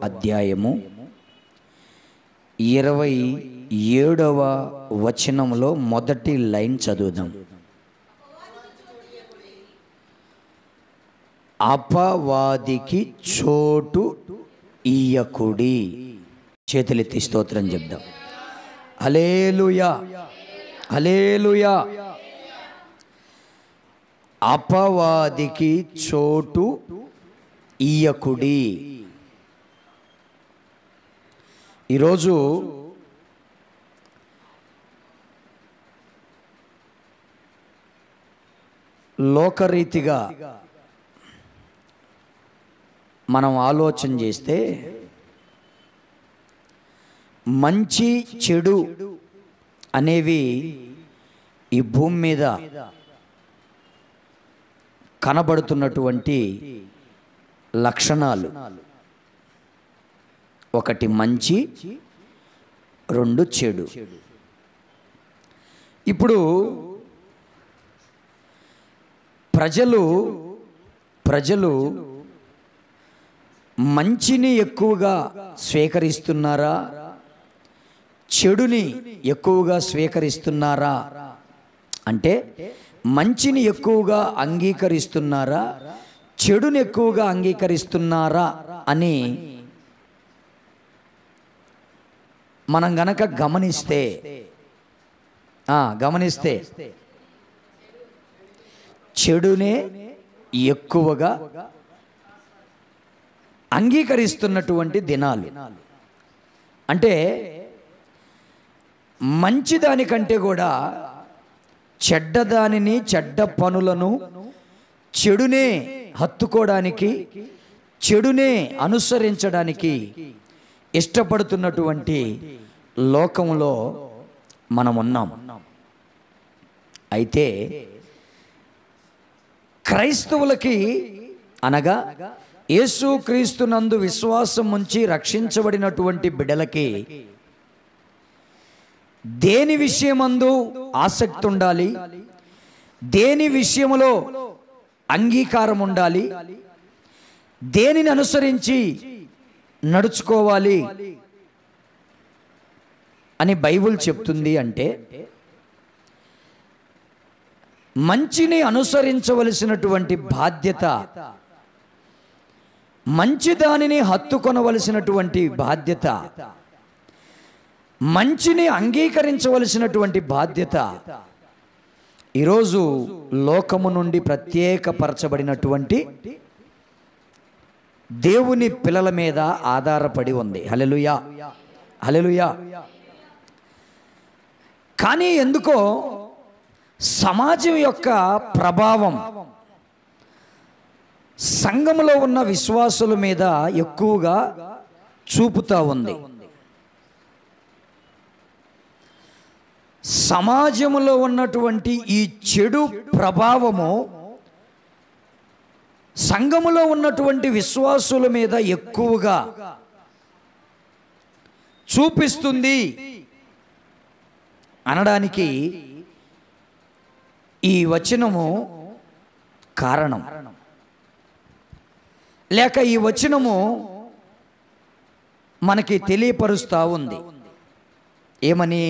అధ్యాయము 27వ వచనంలో మొదటి లైన్ చదువుదాం. అపవాదికి చోటు ఇయ్యకుడి. చేతులెత్తి స్తోత్రం చెప్దాం. హల్లెలూయా, హల్లెలూయా. అపవాదికి చోటు ఇయ్యకుడి. ఈరోజు లోకరీతిగా మనం ఆలోచన చేస్తే మంచి చెడు అనేవి ఈ భూమి మీద కనబడుతున్నటువంటి లక్షణాలు. ఒకటి మంచి, రెండు చెడు. ఇప్పుడు ప్రజలు మంచిని ఎక్కువగా స్వీకరిస్తున్నారా, చెడుని ఎక్కువగా స్వీకరిస్తున్నారా అంటే మంచిని ఎక్కువగా అంగీకరిస్తున్నారా, చెడుని ఎక్కువగా అంగీకరిస్తున్నారా అని మనం గనక గమనిస్తే చెడునే ఎక్కువగా అంగీకరిస్తున్నటువంటి దినాలు. అంటే మంచిదానికంటే కూడా చెడ్డదానిని, చెడ్డ పనులను, చెడునే హత్తుకోవడానికి, చెడునే అనుసరించడానికి ఇష్టపడుతున్నటువంటి లోకంలో మనం ఉన్నాం. అయితే క్రైస్తవులకి అనగా యేసుక్రీస్తునందు విశ్వాసం ఉంచి రక్షించబడినటువంటి బిడ్డలకి దేని విషయమందు ఆసక్తి ఉండాలి, దేని విషయంలో అంగీకారం ఉండాలి, దేనిని అనుసరించి నడుచుకోవాలి అని బైబిల్ చెప్తుంది అంటే మంచిని అనుసరించవలసినటువంటి బాధ్యత, మంచిదానిని హత్తుకొనవలసినటువంటి బాధ్యత, మంచిని అంగీకరించవలసినటువంటి బాధ్యత ఈరోజు లోకము నుండి ప్రత్యేకపరచబడినటువంటి దేవుని పిల్లల మీద ఆధారపడి ఉంది. హల్లెలూయా, హల్లెలూయా. కానీ ఎందుకో సమాజం యొక్క ప్రభావం సంఘములో ఉన్న విశ్వాసుల మీద ఎక్కువగా చూపుతా ఉంది. సమాజంలో ఉన్నటువంటి ఈ చెడు ప్రభావము సంఘములో ఉన్నటువంటి విశ్వాసుల మీద ఎక్కువగా చూపిస్తుంది అనడానికి ఈ వచనము కారణం. లేక ఈ వచనము మనకి తెలియపరుస్తూ ఉంది. ఏమని?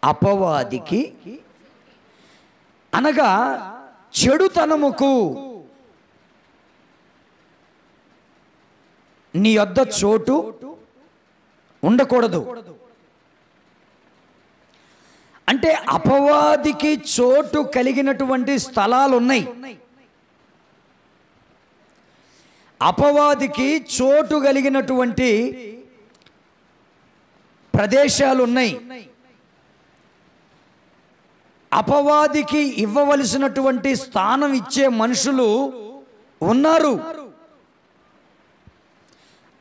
అపవాదికి అనగా చెడుతనముకు నీ యొద్ద చోటు ఉండకూడదు. అంటే అపవాదికి చోటు కలిగినటువంటి స్థలాలు ఉన్నాయి, అపవాదికి చోటు కలిగినటువంటి ప్రదేశాలు ఉన్నాయి, అపవాదికి ఇవ్వవలసినటువంటి స్థానం ఇచ్చే మనుషులు ఉన్నారు.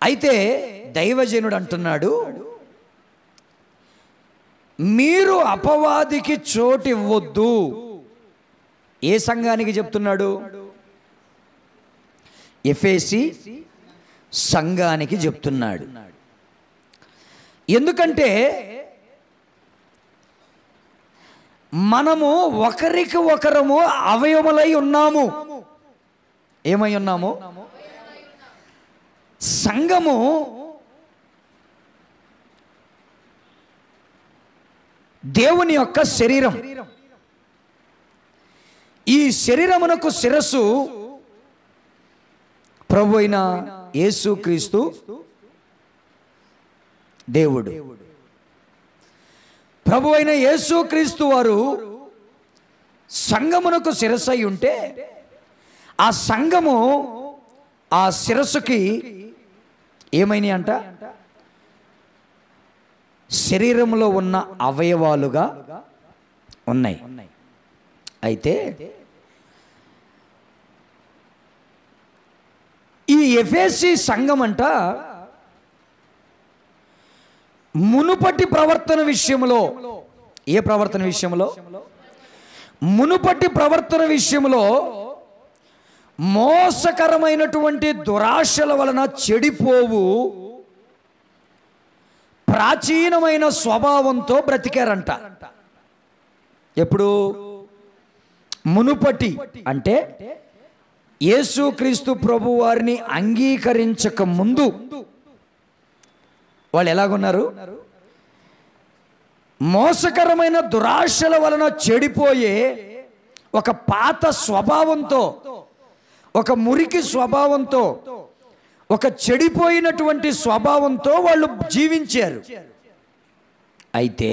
అయితే దైవజనుడు అంటున్నాడు, మీరు అపవాదికి చోటు ఇవ్వద్దు. ఏ సంఘానికి చెప్తున్నాడు? ఎఫెసీ సంఘానికి చెప్తున్నాడు. ఎందుకంటే మనము ఒకరికి ఒకరము అవయవములై ఉన్నాము. ఏమై ఉన్నాము? సంఘము దేవుని యొక్క శరీరం. ఈ శరీరమునకు శిరస్సు ప్రభు అయిన యేసుక్రీస్తు దేవుడు. ప్రభు అయిన యేసుక్రీస్తు వారు సంఘమునకు శిరస్సు అయి ఉంటే, ఆ సంఘము ఆ శిరస్సుకి ఏమైనాయి అంట? శరీరంలో ఉన్న అవయవాలుగా ఉన్నాయి. అయితే ఈ ఎఫెసీ సంఘం అంట మునుపటి ప్రవర్తన విషయంలో, ఏ ప్రవర్తన విషయంలో? మునుపటి ప్రవర్తన విషయంలో మోసకరమైనటువంటి దురాశల వలన చెడిపోవు ప్రాచీనమైన స్వభావంతో బ్రతికారంట. ఎప్పుడు? మునుపటి అంటే యేసుక్రీస్తు ప్రభు వారిని అంగీకరించక ముందు వాళ్ళు ఎలాగున్నారు? మోసకరమైన దురాశల వలన చెడిపోయే ఒక పాత స్వభావంతో, ఒక మురికి స్వభావంతో, ఒక చెడిపోయినటువంటి స్వభావంతో వాళ్ళు జీవించారు. అయితే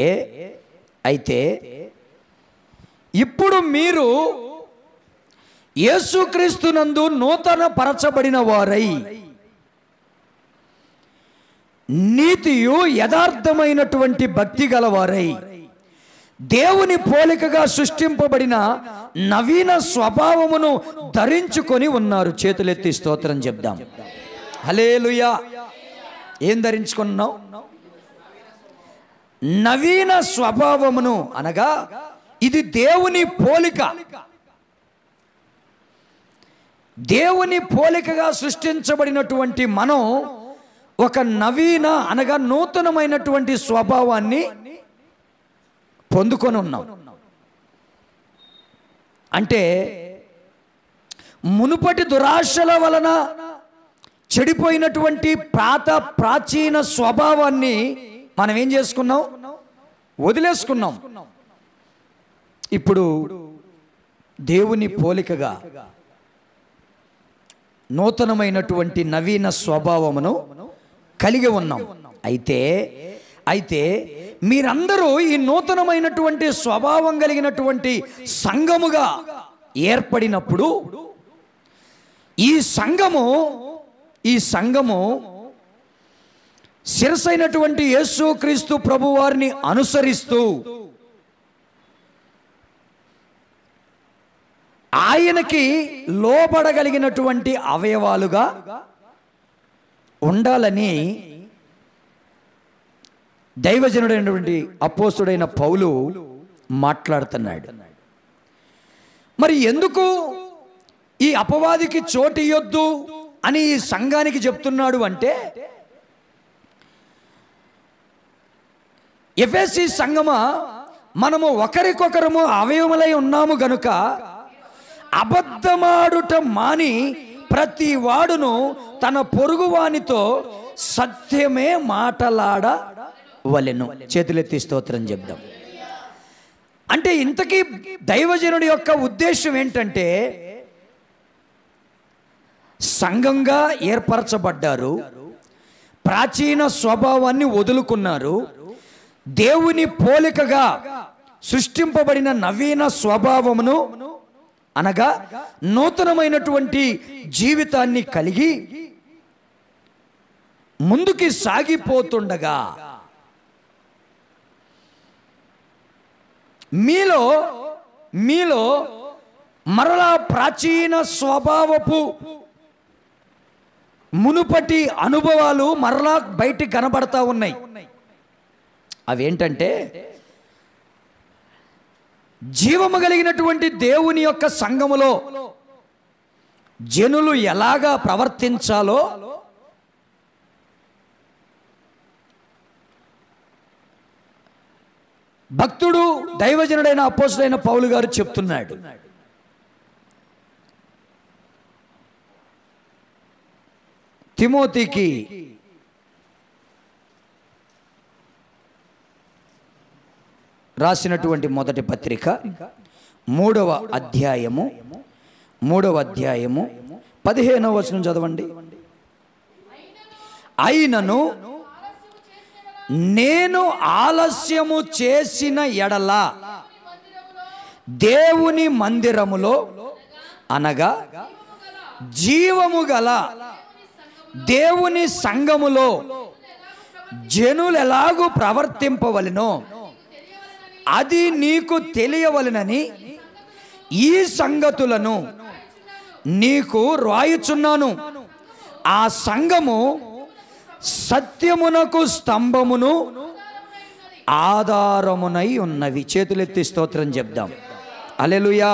ఇప్పుడు మీరు యేసుక్రీస్తునందు నూతన పరచబడిన వారై నీతియు యథార్థమైనటువంటి భక్తి గలవారై దేవుని పోలికగా సృష్టింపబడిన నవీన స్వభావమును ధరించుకొని ఉన్నారు. చేతులెత్తి స్తోత్రం చెప్దాం. హల్లెలూయా. ఏం ధరించుకున్నాం? నవీన స్వభావమును, అనగా ఇది దేవుని పోలిక. దేవుని పోలికగా సృష్టించబడినటువంటి మనం ఒక నవీన, అనగా నూతనమైనటువంటి స్వభావాన్ని పొందుకొని ఉన్నాం. అంటే మునుపటి దురాశల వలన చెడిపోయినటువంటి ప్రాచీన స్వభావాన్ని మనం ఏం చేసుకున్నాం? వదిలేసుకున్నాం. ఇప్పుడు దేవుని పోలికగా నూతనమైనటువంటి నవీన స్వభావమును కలిగి ఉన్నాం. అయితే మీరందరూ ఈ నూతనమైనటువంటి స్వభావం కలిగినటువంటి సంఘముగా ఏర్పడినప్పుడు ఈ సంఘము శిరసైనటువంటి యేసుక్రీస్తు ప్రభు వారిని అనుసరిస్తూ ఆయనకి లోబడగలిగినటువంటి అవయవాలుగా ఉండాలని దైవజనుడైనటువంటి అపోస్తుడైన పౌలు మాట్లాడుతున్నాడు. మరి ఎందుకు ఈ అపవాదికి చోటు ఇయ్యొద్దు అని ఈ సంఘానికి చెప్తున్నాడు అంటే, ఎఫెసీ సంఘమా, మనము ఒకరికొకరము అవయవములై ఉన్నాము గనుక అబద్ధమాడుట మాని ప్రతి వాడును తన పొరుగువానితో సత్యమే మాటలాడవలెను. చేతులెత్తి స్తోత్రం చెప్దాం. అంటే ఇంతకీ దైవజనుడి యొక్క ఉద్దేశం ఏంటంటే, సంఘంగా ఏర్పరచబడ్డారు, ప్రాచీన స్వభావాన్ని వదులుకున్నారు, దేవుని పోలికగా సృష్టింపబడిన నవీన స్వభావమును, అనగా నూతనమైనటువంటి జీవితాన్ని కలిగి ముందుకి సాగిపోతుండగా మీలో మరలా ప్రాచీన స్వభావపు మునుపటి అనుభవాలు మరలా బయటికి కనబడతా ఉన్నాయి. అవేంటంటే, జీవము కలిగినటువంటి దేవుని యొక్క సంఘములో జనులు ఎలాగా ప్రవర్తించాలో భక్తుడు దైవజనుడైన అపోస్తుడైన పౌలు గారు చెప్తున్నాడు. తిమోతికి రాసినటువంటి మొదటి పత్రిక 3వ అధ్యాయము 15వ వచనం చదవండి. అయినను నేను ఆలస్యము చేసిన ఎడల దేవుని మందిరములో అనగా జీవము గల దేవుని సంఘములో జనులెలాగూ ప్రవర్తింపవలెనో అది నీకు తెలియవలెనని ఈ సంగతులను నీకు రాయుచున్నాను. ఆ సంఘము సత్యమునకు స్తంభమును ఆధారమునై ఉన్నవి. చేతులెత్తి స్తోత్రం చెప్దాం. హల్లెలూయా.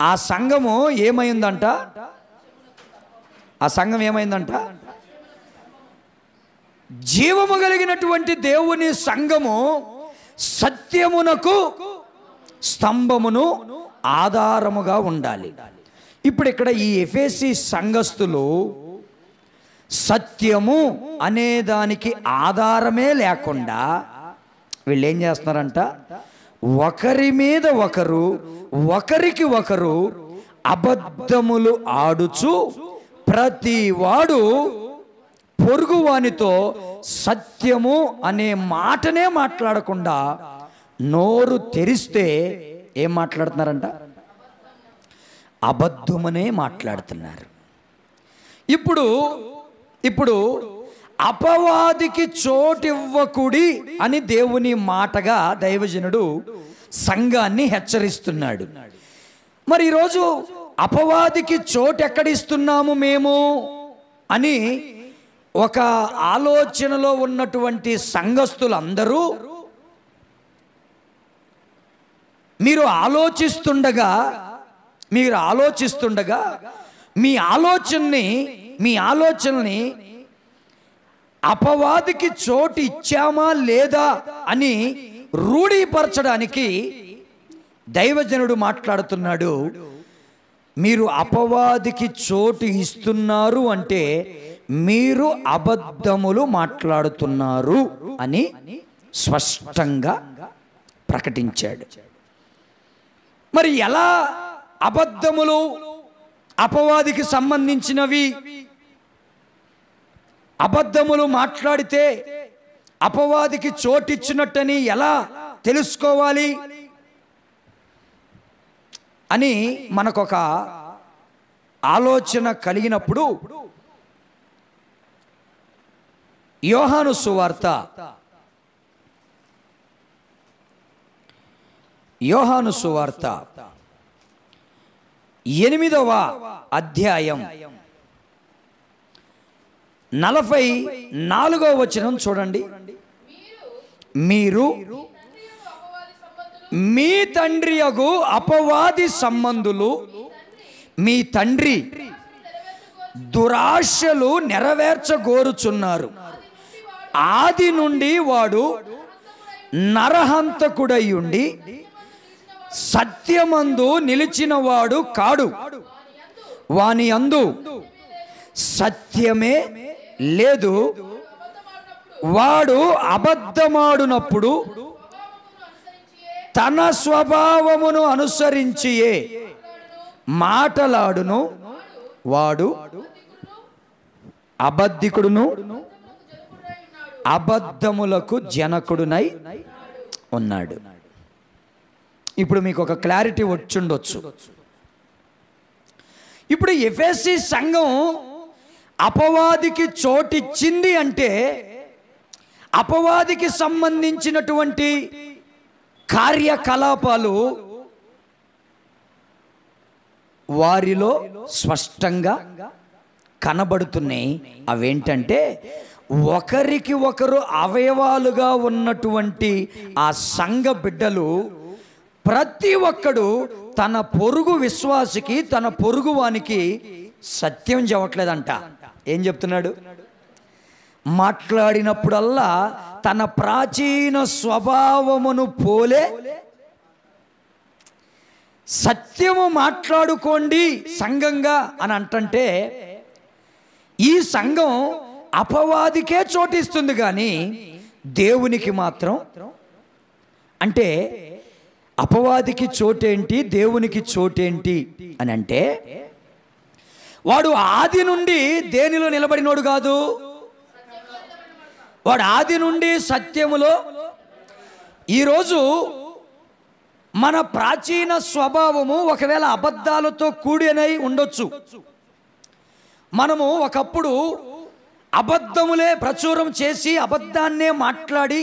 ఆ సంఘము ఏమైందంట? ఆ సంఘం ఏమైందంట? జీవము కలిగినటువంటి దేవుని సంఘము సత్యమునకు స్తంభమును ఆధారముగా ఉండాలి. ఇప్పుడు ఇక్కడ ఈ ఎఫెసీ సంఘస్థులు సత్యము అనే దానికి ఆధారమే లేకుండా వీళ్ళు ఏం చేస్తున్నారంట? ఒకరి మీద ఒకరు, ఒకరికి ఒకరు అబద్ధములు ఆడుచు ప్రతివాడు పొరుగువానితో సత్యము అనే మాటనే మాట్లాడకుండా నోరు తెరిస్తే ఏం మాట్లాడుతున్నారంట? అబద్ధమనే మాట్లాడుతున్నారు. ఇప్పుడు అపవాదికి చోటివ్వకుడి అని దేవుని మాటగా దైవజనుడు సంఘాన్ని హెచ్చరిస్తున్నాడు. మరి ఈరోజు అపవాదికి చోటు ఎక్కడిస్తున్నాము మేము అని ఒక ఆలోచనలో ఉన్నటువంటి సంఘస్థులందరూ మీరు ఆలోచిస్తుండగా మీ ఆలోచనని అపవాదికి చోటు ఇచ్చామా లేదా అని రూఢీపరచడానికి దైవజనుడు మాట్లాడుతున్నాడు. మీరు అపవాదికి చోటు ఇస్తున్నారు అంటే మీరు అబద్ధములు మాట్లాడుతున్నారు అని స్పష్టంగా ప్రకటించాడు. మరి ఎలా అబద్ధములు అపవాదికి సంబంధించినవి? అబద్ధములు మాట్లాడితే అపవాదికి చోటిచ్చినట్టని ఎలా తెలుసుకోవాలి అని మనకొక ఆలోచన కలిగినప్పుడు యోహాను సువార్త 8వ అధ్యాయం 44వ వచనం చూడండి. మీరు మీ తండ్రి యగు అపవాది సంబంధులు మీ తండ్రి దురాశలు నెరవేర్చగోరుచున్నారు. ఆది నుండి వాడు నరహంతకుడై ఉండి సత్యమందు నిలిచినవాడు కాడు. వాని యందు సత్యమే లేదు. వాడు అబద్ధమాడునప్పుడు తన స్వభావమును అనుసరించియే మాటలాడును. వాడు అబద్ధికుడును అబద్ధములకు జనకుడునై ఉన్నాడు. ఇప్పుడు మీకు ఒక క్లారిటీ వచ్చుండొచ్చు. ఇప్పుడు ఎఫెసీ సంఘం అపవాదికి చోటిచ్చింది అంటే అపవాదికి సంబంధించినటువంటి కార్యకలాపాలు వారిలో స్పష్టంగా కనబడుతున్నాయి. అవేంటంటే ఒకరికి ఒకరు అవయవాలుగా ఉన్నటువంటి ఆ సంఘ బిడ్డలు ప్రతి ఒక్కడు తన పొరుగు విశ్వాసికి, తన పొరుగు వానికి సత్యం చెప్పట్లేదంట. ఏం చెప్తున్నాడు? మాట్లాడినప్పుడల్లా తన ప్రాచీన స్వభావమును పోలే సత్యము మాట్లాడుకోండి సంఘంగా అని అంటుంటే ఈ సంఘం అపవాదికే చోటిస్తుంది కానీ దేవునికి మాత్రం, అంటే అపవాదికి చోటేంటి దేవునికి చోటేంటి అని అంటే, వాడు ఆది నుండి దేనిలో నిలబడినోడు కాదు, వాడు ఆది నుండి సత్యములో. ఈరోజు మన ప్రాచీన స్వభావము ఒకవేళ అబద్ధాలతో కూడినై ఉండొచ్చు. మనము ఒకప్పుడు అబద్ధములే ప్రచురం చేసి అబద్ధాన్నే మాట్లాడి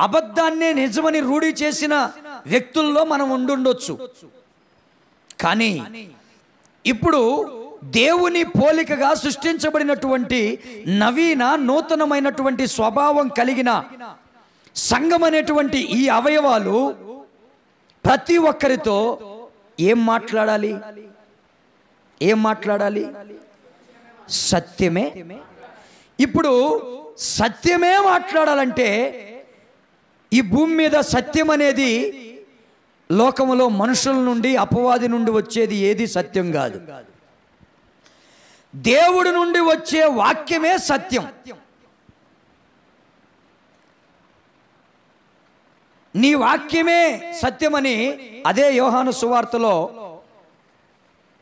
అబద్ధాన్నే నిజమని రూఢి చేసిన వ్యక్తుల్లో మనం ఉండుండొచ్చు. కానీ ఇప్పుడు దేవుని పోలికగా సృష్టించబడినటువంటి నవీన నూతనమైనటువంటి స్వభావం కలిగిన సంఘం అనేటువంటి ఈ అవయవాలు ప్రతి ఒక్కరితో ఏం మాట్లాడాలి? ఏం మాట్లాడాలి? సత్యమే. ఇప్పుడు సత్యమే మాట్లాడాలంటే ఈ భూమి మీద సత్యం అనేది లోకములో మనుషుల నుండి అపవాది నుండి వచ్చేది ఏది సత్యం కాదు. దేవుడి నుండి వచ్చే వాక్యమే సత్యం. నీ వాక్యమే సత్యమని అదే యోహాను సువార్తలో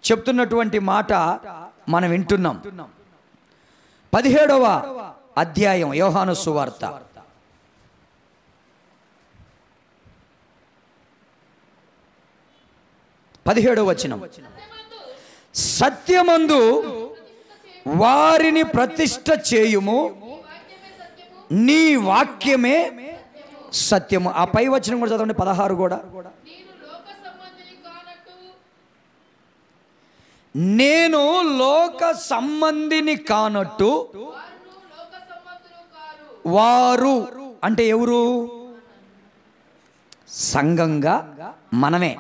చెప్తున్నటువంటి మాట మనం వింటున్నాం. 17వ అధ్యాయం యోహాను సువార్త 17వ వచనం. సత్యమందు వారిని ప్రతిష్ఠ చేయుము, నీ వాక్యమే సత్యము. ఆ పై వచనం కూడా చదవండి, 16 కూడా. నేను లోక సంబంధిని కానట్టు వారు, అంటే ఎవరు? సంఘంగా మనమే.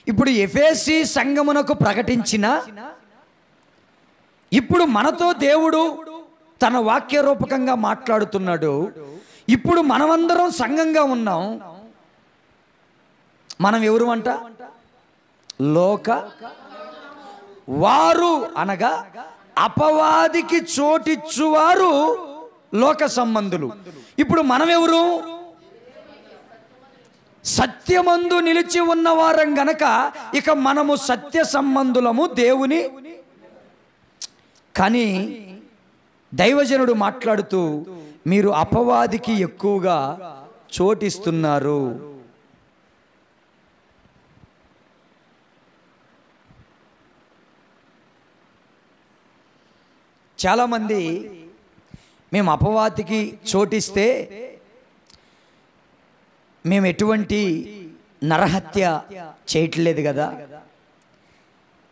ఇప్పుడు ఎఫెసీ సంఘమునకు ప్రకటించిన, ఇప్పుడు మనతో దేవుడు తన వాక్య రూపకంగా మాట్లాడుతున్నాడు. ఇప్పుడు మనమందరం సంఘంగా ఉన్నాం. మనం ఎవరు అంట? లోక వారు అనగా అపవాదికి చోటిచ్చువారు లోక సంబంధులు. ఇప్పుడు మనం ఎవరు? సత్యమందు నిలిచి ఉన్నవారం గనక ఇక మనము సత్య సంబంధులము దేవుని. కానీ దైవజనుడు మాట్లాడుతూ మీరు అపవాదికి ఎక్కువగా చోటిస్తున్నారు. చాలామంది మేము అపవాదికి చోటిస్తే మేము ఎటువంటి నరహత్య చేయట్లేదు కదా,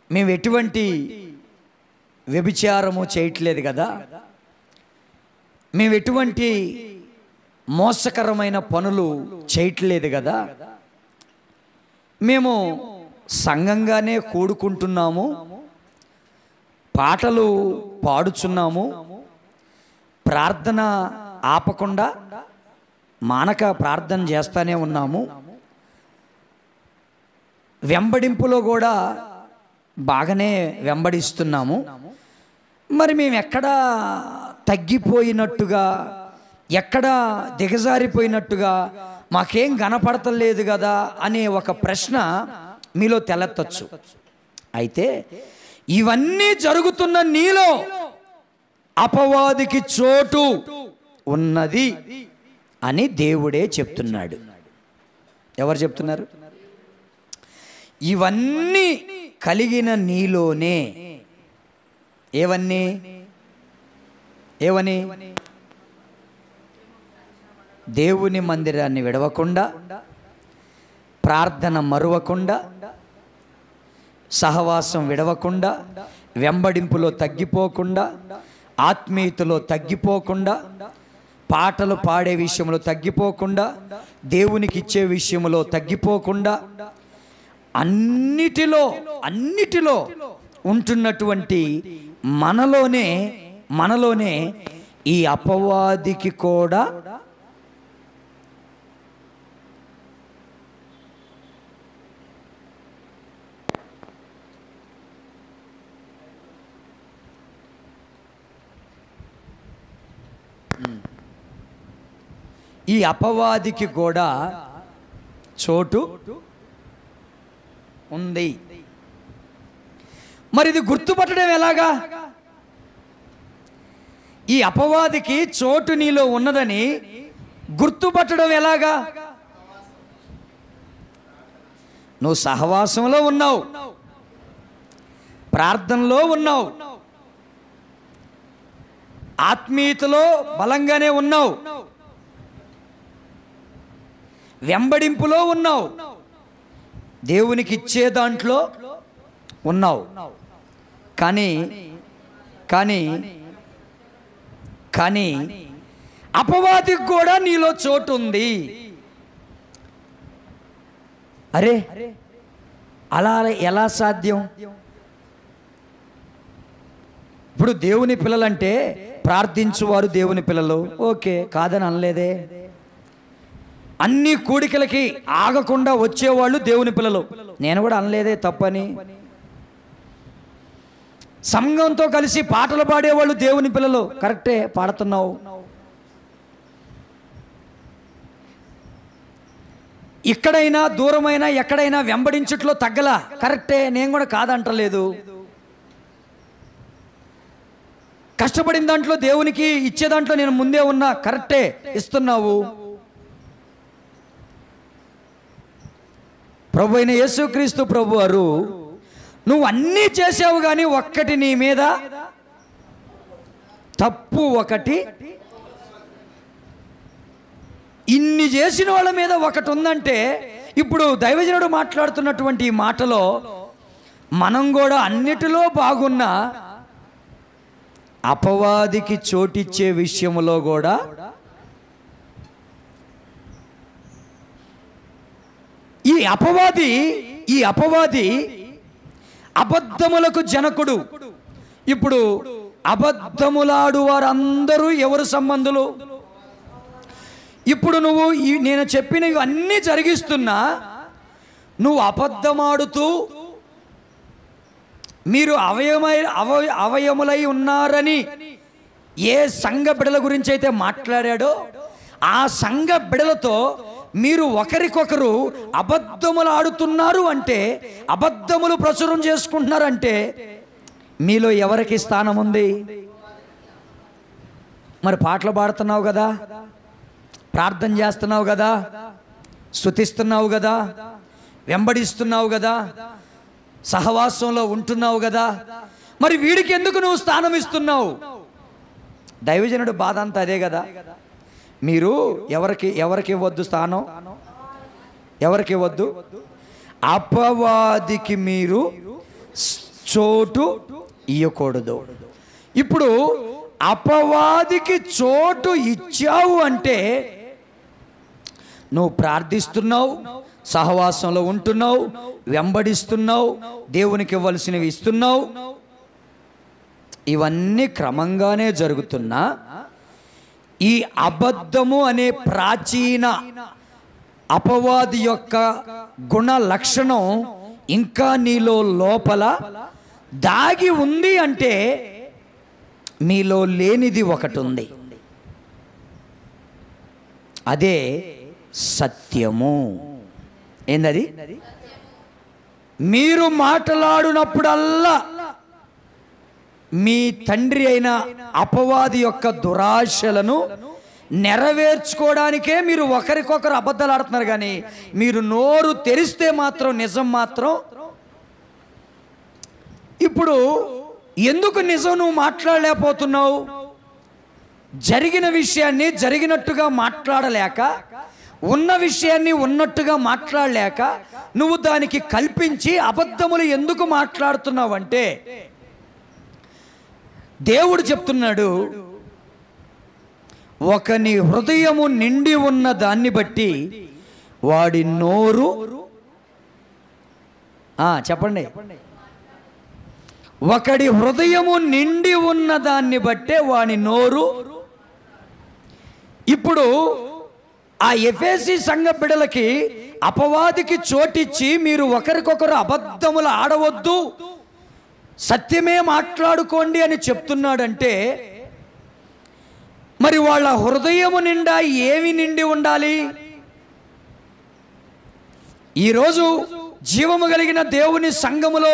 మేము ఎటువంటి వ్యభిచారము చేయట్లేదు కదా, మేము ఎటువంటి మోసకరమైన పనులు చేయట్లేదు కదా, మేము సంఘంగానే కూడుకుంటున్నాము, పాటలు పాడుచున్నాము, ప్రార్థన ఆపకుండా మానక ప్రార్థన చేస్తూనే ఉన్నాము, వెంబడింపులో కూడా బాగానే వెంబడిస్తున్నాము, మరి మేము ఎక్కడా తగ్గిపోయినట్టుగా, ఎక్కడా దిగజారిపోయినట్టుగా మాకేం కనపడతలేదు కదా అనే ఒక ప్రశ్న మీలో తెలెత్తచ్చు. అయితే ఇవన్నీ జరుగుతున్న నీలో అపవాదికి చోటు ఉన్నది అని దేవుడే చెప్తున్నాడు. ఎవరు చెప్తున్నారు? ఇవన్నీ కలిగిన నీలోనే ఏవన్నీ ఏవని దేవుని మందిరాన్ని విడవకుండా, ప్రార్థన మరువకుండా, సహవాసం విడవకుండా, వెంబడింపులో తగ్గిపోకుండా, ఆత్మీయతలో తగ్గిపోకుండా, పాటలు పాడే విషయంలో తగ్గిపోకుండా, దేవునికి ఇచ్చే విషయంలో తగ్గిపోకుండా, అన్నిటిలో ఉంటున్నటువంటి మనలోనే ఈ అపవాదికి కూడా ఈ అపవాదికి కూడా చోటు ఉంది. మరి ఇది గుర్తుపట్టడం ఎలాగా? ఈ అపవాదికి చోటు నీలో ఉన్నదని గుర్తుపట్టడం ఎలాగా? నువ్వు సహవాసంలో ఉన్నావు, ప్రార్థనలో ఉన్నావు, ఆత్మీయతలో బలంగానే ఉన్నావు, వెంబడింపులో ఉన్నావు, దేవునికి ఇచ్చే దాంట్లో ఉన్నావు. కానీ కానీ కానీ అపవాదికి కూడా నీలో చోటు ఉంది. అరే అలా ఎలా సాధ్యం? ఇప్పుడు దేవుని పిల్లలంటే ప్రార్థించువారు దేవుని పిల్లలు, ఓకే, కాదని అనలేదే. అన్ని కూడికలకి ఆగకుండా వచ్చేవాళ్ళు దేవుని పిల్లలు, నేను కూడా అనలేదే తప్పని. సంఘంతో కలిసి పాటలు పాడేవాళ్ళు దేవుని పిల్లలు, కరెక్టే, పాడుతున్నావు. ఇక్కడైనా దూరమైనా ఎక్కడైనా వెంబడించుట్లో తగ్గలా, కరెక్టే, నేను కూడా కాదంటలేదు. కష్టపడిన దాంట్లో దేవునికి ఇచ్చే దాంట్లో నేను ముందే ఉన్నా, కరెక్టే, ఇస్తున్నావు. ప్రభు అయిన యేసుక్రీస్తు ప్రభు వారు, నువ్వు అన్నీ చేసావు కానీ ఒక్కటి నీ మీద తప్పు ఒకటి, ఇన్ని చేసిన వాళ్ళ మీద ఒకటి ఉందంటే, ఇప్పుడు దైవజనుడు మాట్లాడుతున్నటువంటి ఈ మాటలో మనం కూడా అన్నిటిలో బాగున్న అపవాదికి చోటిచ్చే విషయంలో కూడా ఈ అపవాది అబద్ధములకు జనకుడు. ఇప్పుడు అబద్ధములాడు వారందరూ ఎవరు సంబంధులు? ఇప్పుడు నువ్వు నేను చెప్పినవి అన్నీ జరిగిస్తున్నా, నువ్వు అబద్ధమాడుతూ మీరు అవయములై ఉన్నారని ఏ సంఘ బిడల గురించి అయితే మాట్లాడాడో ఆ సంఘ బిడలతో మీరు ఒకరికొకరు అబద్ధములు ఆడుతున్నారు అంటే, అబద్ధములు ప్రచురం చేసుకుంటున్నారంటే మీలో ఎవరికి స్థానం ఉంది? మరి పాటలు పాడుతున్నావు కదా, ప్రార్థన చేస్తున్నావు కదా, స్తుతిస్తున్నావు కదా, వెంబడిస్తున్నావు కదా, సహవాసంలో ఉంటున్నావు కదా, మరి వీడికి ఎందుకు నువ్వు స్థానం ఇస్తున్నావు? దైవజనుడు బాధ అంతా అదే కదా. మీరు ఎవరికి ఇవ్వద్దు స్థానం, ఎవరికి ఇవ్వద్దు? అపవాదికి మీరు చోటు ఇవ్వకూడదు. ఇప్పుడు అపవాదికి చోటు ఇచ్చావు అంటే నువ్వు ప్రార్థిస్తున్నావు, సహవాసంలో ఉంటున్నావు, వెంబడిస్తున్నావు, దేవునికి ఇవ్వాల్సినవి ఇస్తున్నావు, ఇవన్నీ క్రమంగానే జరుగుతున్నా ఈ అబద్ధము అనే ప్రాచీన అపవాది యొక్క గుణ లక్షణం ఇంకా నీలో లోపల దాగి ఉంది అంటే మీలో లేనిది ఒకటి ఉంది, అదే సత్యము. ఏందది? మీరు మాట్లాడినప్పుడల్లా మీ తండ్రి అయిన అపవాది యొక్క దురాశలను నెరవేర్చుకోవడానికే మీరు ఒకరికొకరు అబద్ధాలు ఆడుతున్నారు. కానీ మీరు నోరు తెరిస్తే మాత్రం నిజం మాత్రం. ఇప్పుడు ఎందుకు నిజం నువ్వు మాట్లాడలేకపోతున్నావు? జరిగిన విషయాన్ని జరిగినట్టుగా మాట్లాడలేక, ఉన్న విషయాన్ని ఉన్నట్టుగా మాట్లాడలేక నువ్వు దానికి కల్పించి అబద్ధములు ఎందుకు మాట్లాడుతున్నావు అంటే, దేవుడు చెప్తున్నాడు, ఒకని హృదయము నిండి ఉన్న దాన్ని బట్టి వాడి నోరు, చెప్పండి, ఒకడి హృదయము నిండి ఉన్న దాన్ని బట్టే వాని నోరు. ఇప్పుడు ఆ ఎఫెసీ సంఘ బిడ్డలకి అపవాదికి చోటిచ్చి మీరు ఒకరికొకరు అబద్ధములు ఆడవద్దు, సత్యమే మాట్లాడుకోండి అని చెప్తున్నాడంటే, మరి మరి వాళ్ళ హృదయము నిండా ఏమి నిండి ఉండాలి? ఈరోజు జీవము కలిగిన దేవుని సంఘములో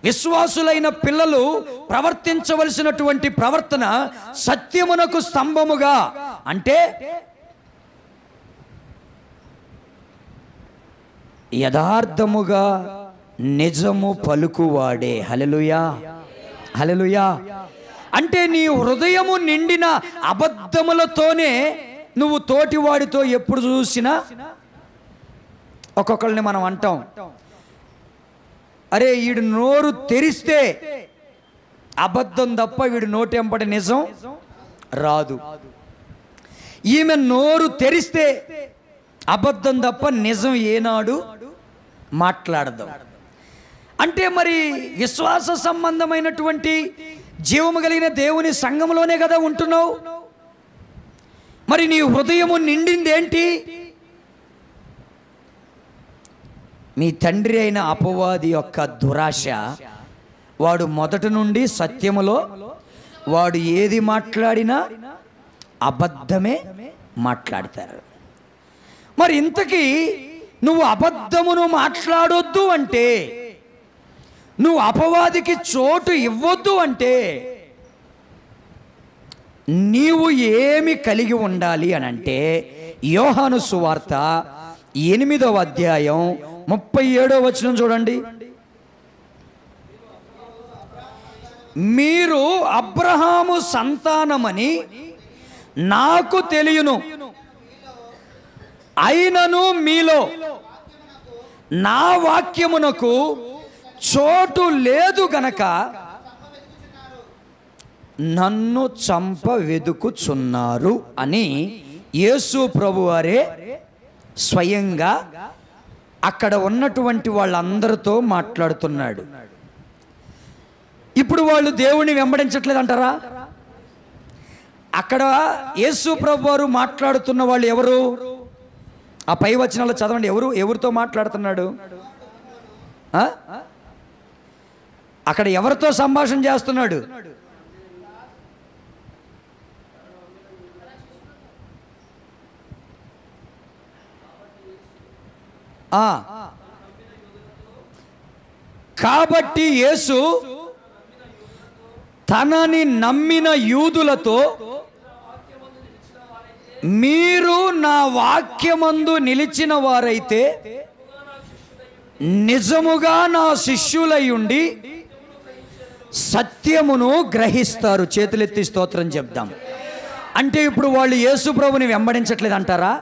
విశ్వాసులైన పిల్లలు ప్రవర్తించవలసినటువంటి ప్రవర్తన సత్యమునకు స్తంభముగా, అంటే యథార్థముగా నిజము పలుకువాడే. హల్లెలూయా, హల్లెలూయా. అంటే నీ హృదయము నిండిన అబద్ధములతోనే నువ్వు తోటివాడితో ఎప్పుడు చూసినా, ఒక్కొక్కరిని మనం అంటాం, అరే వీడు నోరు తెరిస్తే అబద్ధం తప్ప వీడు నోటెంబడి నిజం రాదు, ఈమె నోరు తెరిస్తే అబద్ధం తప్ప నిజం ఏనాడు మాట్లాడదు. అంటే మరి విశ్వాస సంబంధమైనటువంటి జీవము కలిగిన దేవుని సంఘంలోనే కదా ఉంటున్నావు. మరి నీ హృదయము నిండింది ఏంటి? మీ తండ్రి అయిన అపవాది యొక్క దురాశ. వాడు మొదటి నుండి సత్యములో వాడు ఏది మాట్లాడినా అబద్ధమే మాట్లాడతారు. మరి ఇంతకీ నువ్వు అబద్ధమును మాట్లాడొద్దు అంటే, నువ్వు అపవాదికి చోటు ఇవ్వొద్దు అంటే నీవు ఏమి కలిగి ఉండాలి అని అంటే, యోహాను సువార్త 8వ అధ్యాయం 37వ వచనం చూడండి. మీరు అబ్రహాము సంతానమని నాకు తెలియను, అయినను మీలో నా వాక్యమునకు చోటు లేదు గనక నన్ను చంప వెదుకుచున్నారు అని యేసు ప్రభువారే స్వయంగా అక్కడ ఉన్నటువంటి వాళ్ళందరితో మాట్లాడుతున్నాడు. ఇప్పుడు వాళ్ళు దేవుని వెంబడించట్లేదు అంటారా? అక్కడ యేసు ప్రభువారు మాట్లాడుతున్న వాళ్ళు ఎవరు? ఆ పై వచనాలు చదవండి. ఎవరితో మాట్లాడుతున్నాడు? అక్కడ ఎవరితో సంభాషణ చేస్తున్నాడు? కాబట్టి యేసు తనని నమ్మిన యూదులతో, మీరు నా వాక్యమందు నిలిచిన వారైతే నిజముగా నా శిష్యులై ఉండి సత్యమును గ్రహిస్తారు. చేతులెత్తి స్తోత్రం చెప్దాం. అంటే ఇప్పుడు వాళ్ళు యేసు ప్రభుని వెంబడించట్లేదు అంటారా?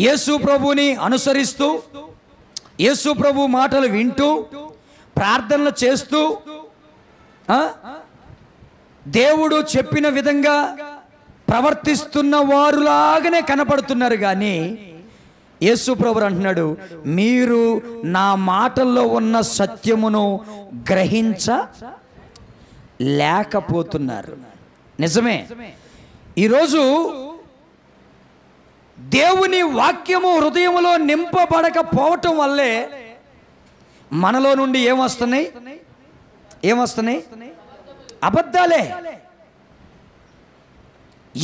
యేసు ప్రభుని అనుసరిస్తూ, యేసు ప్రభు మాటలు వింటూ, ప్రార్థనలు చేస్తూ, దేవుడు చెప్పిన విధంగా ప్రవర్తిస్తున్న వారులాగానే కనపడుతున్నారు. కానీ యేసు ప్రభు అంటున్నాడు, మీరు నా మాటల్లో ఉన్న సత్యమును గ్రహించలేకపోతున్నారు. నిజమే. ఈరోజు దేవుని వాక్యము హృదయములో నింపబడకపోవటం వల్లే మనలో నుండి ఏమొస్తున్నాయి? అబద్ధాలే.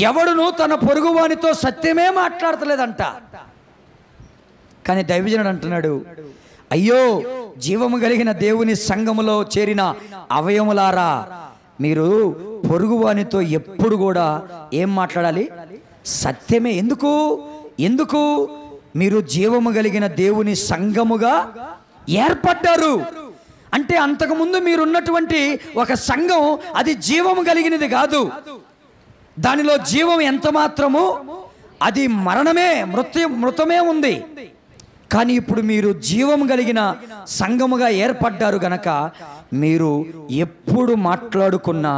ఎవడును తన పొరుగువానితో సత్యమే మాట్లాడతలేదంట. కానీ దైవజనుడు అంటున్నాడు, అయ్యో జీవము కలిగిన దేవుని సంఘములో చేరిన అవయములారా, మీరు పొరుగువానితో ఎప్పుడు కూడా ఏం మాట్లాడాలి? సత్యమే. ఎందుకు? మీరు జీవము కలిగిన దేవుని సంఘముగా ఏర్పడ్డారు. అంటే అంతకుముందు మీరున్నటువంటి ఒక సంఘం అది జీవము కలిగినది కాదు. దానిలో జీవం ఎంత మాత్రము అది మరణమే, మృతమే ఉంది. కానీ ఇప్పుడు మీరు జీవం కలిగిన సంఘముగా ఏర్పడ్డారు గనక మీరు ఎప్పుడు మాట్లాడుకున్నా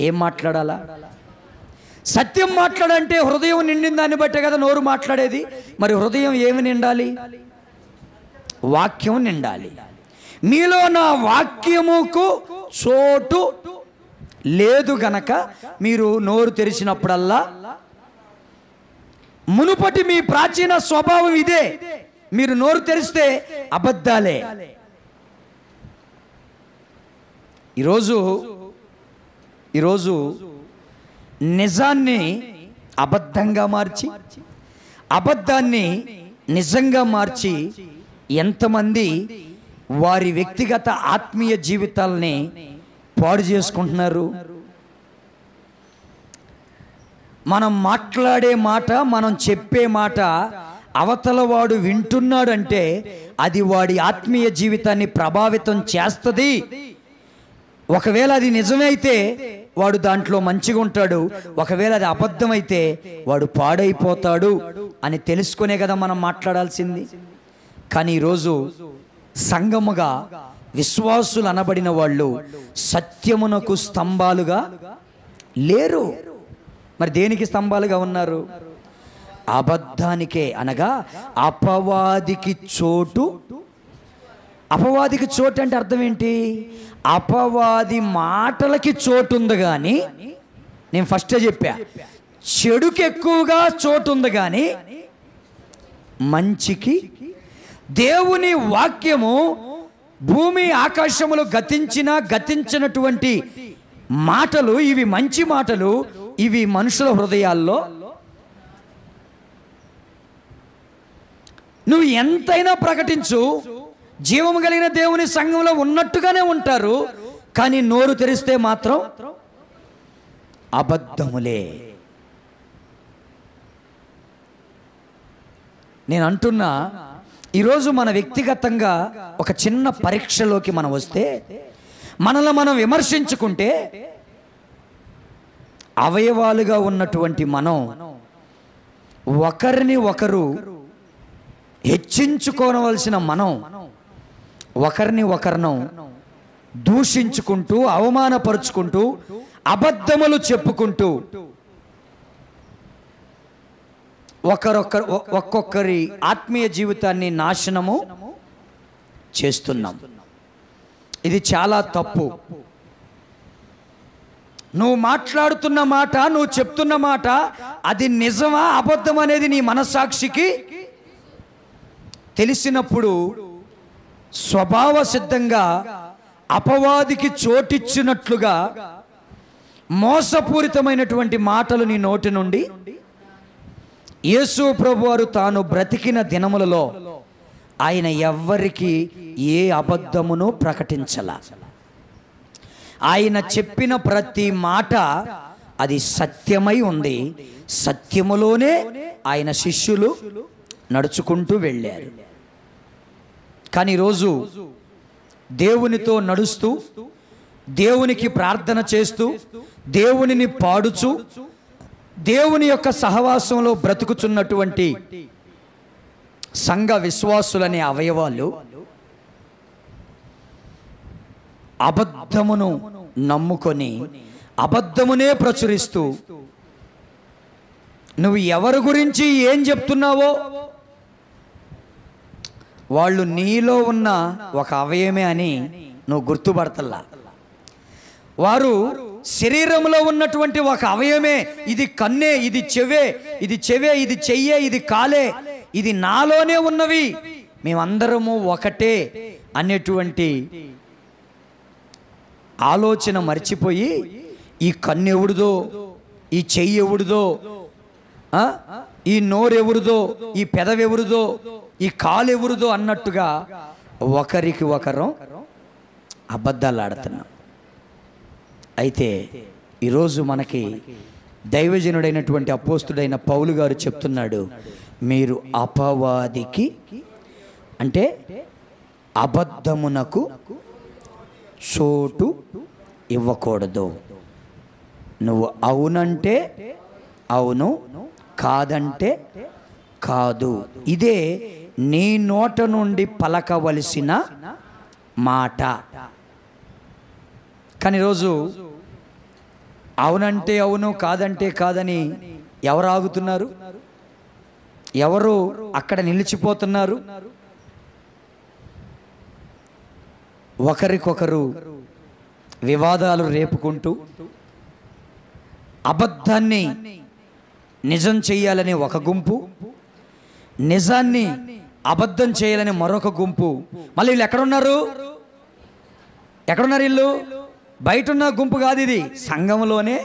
ఏం మాట్లాడాలా? సత్యం మాట్లాడంటే హృదయం నిండిన దాన్ని బట్టే కదా నోరు మాట్లాడేది. మరి హృదయం ఏమి నిండాలి? వాక్యం నిండాలి. మీలో నా వాక్యముకు చోటు లేదు గనక మీరు నోరు తెరిచినప్పుడల్లా, మునుపటి మీ ప్రాచీన స్వభావం ఇదే, మీరు నోరు తెరిస్తే అబద్ధాలే. ఈరోజు నిజాన్ని అబద్ధంగా మార్చి, అబద్ధాన్ని నిజంగా మార్చి ఎంతమంది వారి వ్యక్తిగత ఆత్మీయ జీవితాలని పాడు చేసుకుంటున్నారు. మనం మాట్లాడే మాట, మనం చెప్పే మాట అవతల వాడు వింటున్నాడంటే అది వాడి ఆత్మీయ జీవితాన్ని ప్రభావితం చేస్తుంది. ఒకవేళ అది నిజమైతే వాడు దాంట్లో మంచిగా ఉంటాడు, ఒకవేళ అది అబద్ధమైతే వాడు పాడైపోతాడు అని తెలుసుకునే కదా మనం మాట్లాడాల్సింది. కానీ ఈరోజు సంఘముగా విశ్వాసులు అనబడిన వాళ్ళు సత్యమునకు స్తంభాలుగా లేరు. మరి దేనికి స్తంభాలుగా ఉన్నారు? అబద్ధానికే, అనగా అపవాదికి చోటు. అపవాదికి చోటు అంటే అర్థం ఏంటి? అపవాది మాటలకి చోటు ఉంది, కానీ నేను ఫస్టే చెప్పా, చెడుకి ఎక్కువగా చోటు ఉంది, కానీ మంచికి. దేవుని వాక్యము భూమి ఆకాశములు గతించినటువంటి మాటలు, ఇవి మంచి మాటలు, ఇవి మనుషుల హృదయాల్లో. నువ్వు ఎంతైనా ప్రకటించు, జీవము కలిగిన దేవుని సంఘంలో ఉన్నట్టుగానే ఉంటారు, కానీ నోరు తెరిస్తే మాత్రం అబద్ధములే. నేను అంటున్నా, ఈరోజు మన వ్యక్తిగతంగా ఒక చిన్న పరీక్షలోకి మనం వస్తే, మనల్ని మనం విమర్శించుకుంటే, అవయవాలుగా ఉన్నటువంటి మనం ఒకరిని ఒకరు హెచ్చించుకోవలసిన మనం ఒకరిని ఒకరిను దూషించుకుంటూ, అవమానపరుచుకుంటూ, అబద్ధములు చెప్పుకుంటూ ఒక్కొక్కరి ఆత్మీయ జీవితాన్ని నాశనము చేస్తున్నాం. ఇది చాలా తప్పు. నువ్వు మాట్లాడుతున్న మాట, నువ్వు చెప్తున్న మాట, అది నిజమా అబద్ధం అనేది నీ మనస్సాక్షికి తెలిసినప్పుడు స్వభావ సిద్ధంగా అపవాదికి చోటిచ్చినట్లుగా మోసపూరితమైనటువంటి మాటలు నీ నోటి నుండి, యేసు ప్రభువారు తాను బ్రతికిన దినములలో ఆయన ఎవ్వరికి ఏ అబద్ధమును ప్రకటించల. ఆయన చెప్పిన ప్రతి మాట అది సత్యమై ఉంది. సత్యములోనే ఆయన శిష్యులు నడుచుకుంటూ వెళ్ళారు. కానీ ఈరోజు దేవునితో నడుస్తూ, దేవునికి ప్రార్థన చేస్తూ, దేవునిని పాడుచు, దేవుని యొక్క సహవాసంలో బ్రతుకుచున్నటువంటి సంఘ విశ్వాసులనే అవయవాలు అబద్ధమును నమ్ముకొని అబద్ధమునే ప్రచురిస్తూ, నువ్వు ఎవరి గురించి ఏం చెప్తున్నావో వాళ్ళు నీలో ఉన్న ఒక అవయవమే అని నువ్వు గుర్తుపడతల్లా. వారు శరీరంలో ఉన్నటువంటి ఒక అవయవమే, ఇది కన్నే, ఇది చెవే, ఇది చెయ్యే, ఇది కాలే, ఇది నాలోనే ఉన్నవి, మేమందరము ఒకటే అనేటువంటి ఆలోచన మర్చిపోయి, ఈ కన్ను ఎవరిదో, ఈ చెయ్యి ఎవరిదో, ఈ నోరెవరిదో, ఈ పెదవెవరిదో, ఈ కాలు ఎవరిదో అన్నట్టుగా ఒకరికి ఒకరు అబద్ధాలు ఆడుతున్నాం. అయితే ఈరోజు మనకి దైవజనుడైనటువంటి అపోస్తుడైన పౌలు గారు చెప్తున్నాడు, మీరు అపవాదికి అంటే అబద్ధమునకు చోటు ఇవ్వకూడదు. నువ్వు అవునంటే అవును, కాదంటే కాదు. ఇదే నీ నోట నుండి పలకవలసిన మాట. కానీ ఈరోజు అవునంటే అవును, కాదంటే కాదని ఎవరు ఆగుతున్నారు? ఎవరు అక్కడ నిలిచిపోతున్నారు? ఒకరికొకరు వివాదాలు రేపుకుంటూ, అబద్ధాన్ని నిజం చేయాలని ఒక గుంపు, నిజాన్ని అబద్ధం చేయాలని మరొక గుంపు. మళ్ళీ వీళ్ళు ఎక్కడున్నారు? వీళ్ళు బయట ఉన్న గుంపు కాదు, ఇది సంఘంలోనే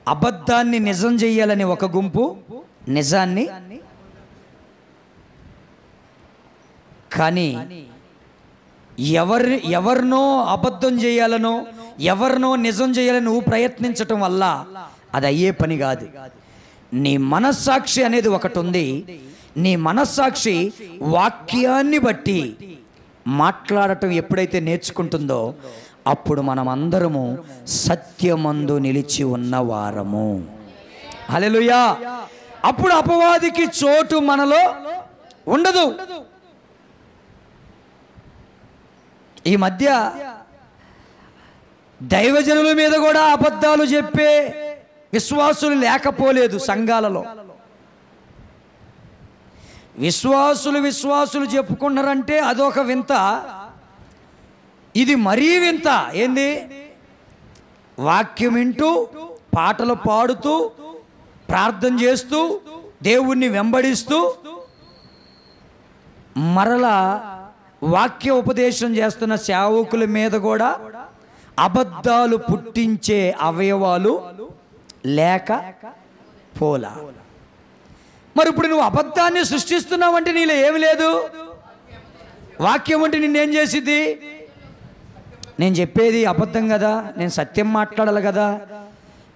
అబద్ధాన్ని నిజం చెయ్యాలని ఒక గుంపు, నిజాన్ని కానీ ఎవరినో అబద్ధం చేయాలనో ఎవరినో నిజం చేయాలని నువ్వు ప్రయత్నించటం వల్ల అది అయ్యే పని కాదు. నీ మనస్సాక్షి అనేది ఒకటి ఉంది. నీ మనస్సాక్షి వాక్యాన్ని బట్టి మాట్లాడటం ఎప్పుడైతే నేర్చుకుంటుందో అప్పుడు మనం అందరము సత్యమందు నిలిచి ఉన్నవారము. హల్లెలూయా. అప్పుడు అపవాదికి చోటు మనలో ఉండదు. ఈ మధ్య దైవజనుల మీద కూడా అబద్ధాలు చెప్పే విశ్వాసులు లేకపోలేదు సంఘాలలో. విశ్వాసులు చెప్పుకున్నారంటే అదొక వింత. ఇది మరీ వింత. ఏంది? వాక్యం వింటూ, పాటలు పాడుతూ, ప్రార్థన చేస్తూ, దేవుణ్ణి వెంబడిస్తూ, మరలా వాక్య ఉపదేశం చేస్తున్న సేవకుల మీద కూడా అబద్ధాలు పుట్టించే అవయవాలు లేక పోలా. మరి ఇప్పుడు నువ్వు అబద్ధాన్ని సృష్టిస్తున్నావంటే నీలో ఏమి లేదు. వాక్యం అంటే నిన్నేం చేసిద్ది? నేను చెప్పేది అబద్ధం కదా, నేను సత్యం మాట్లాడాలి కదా,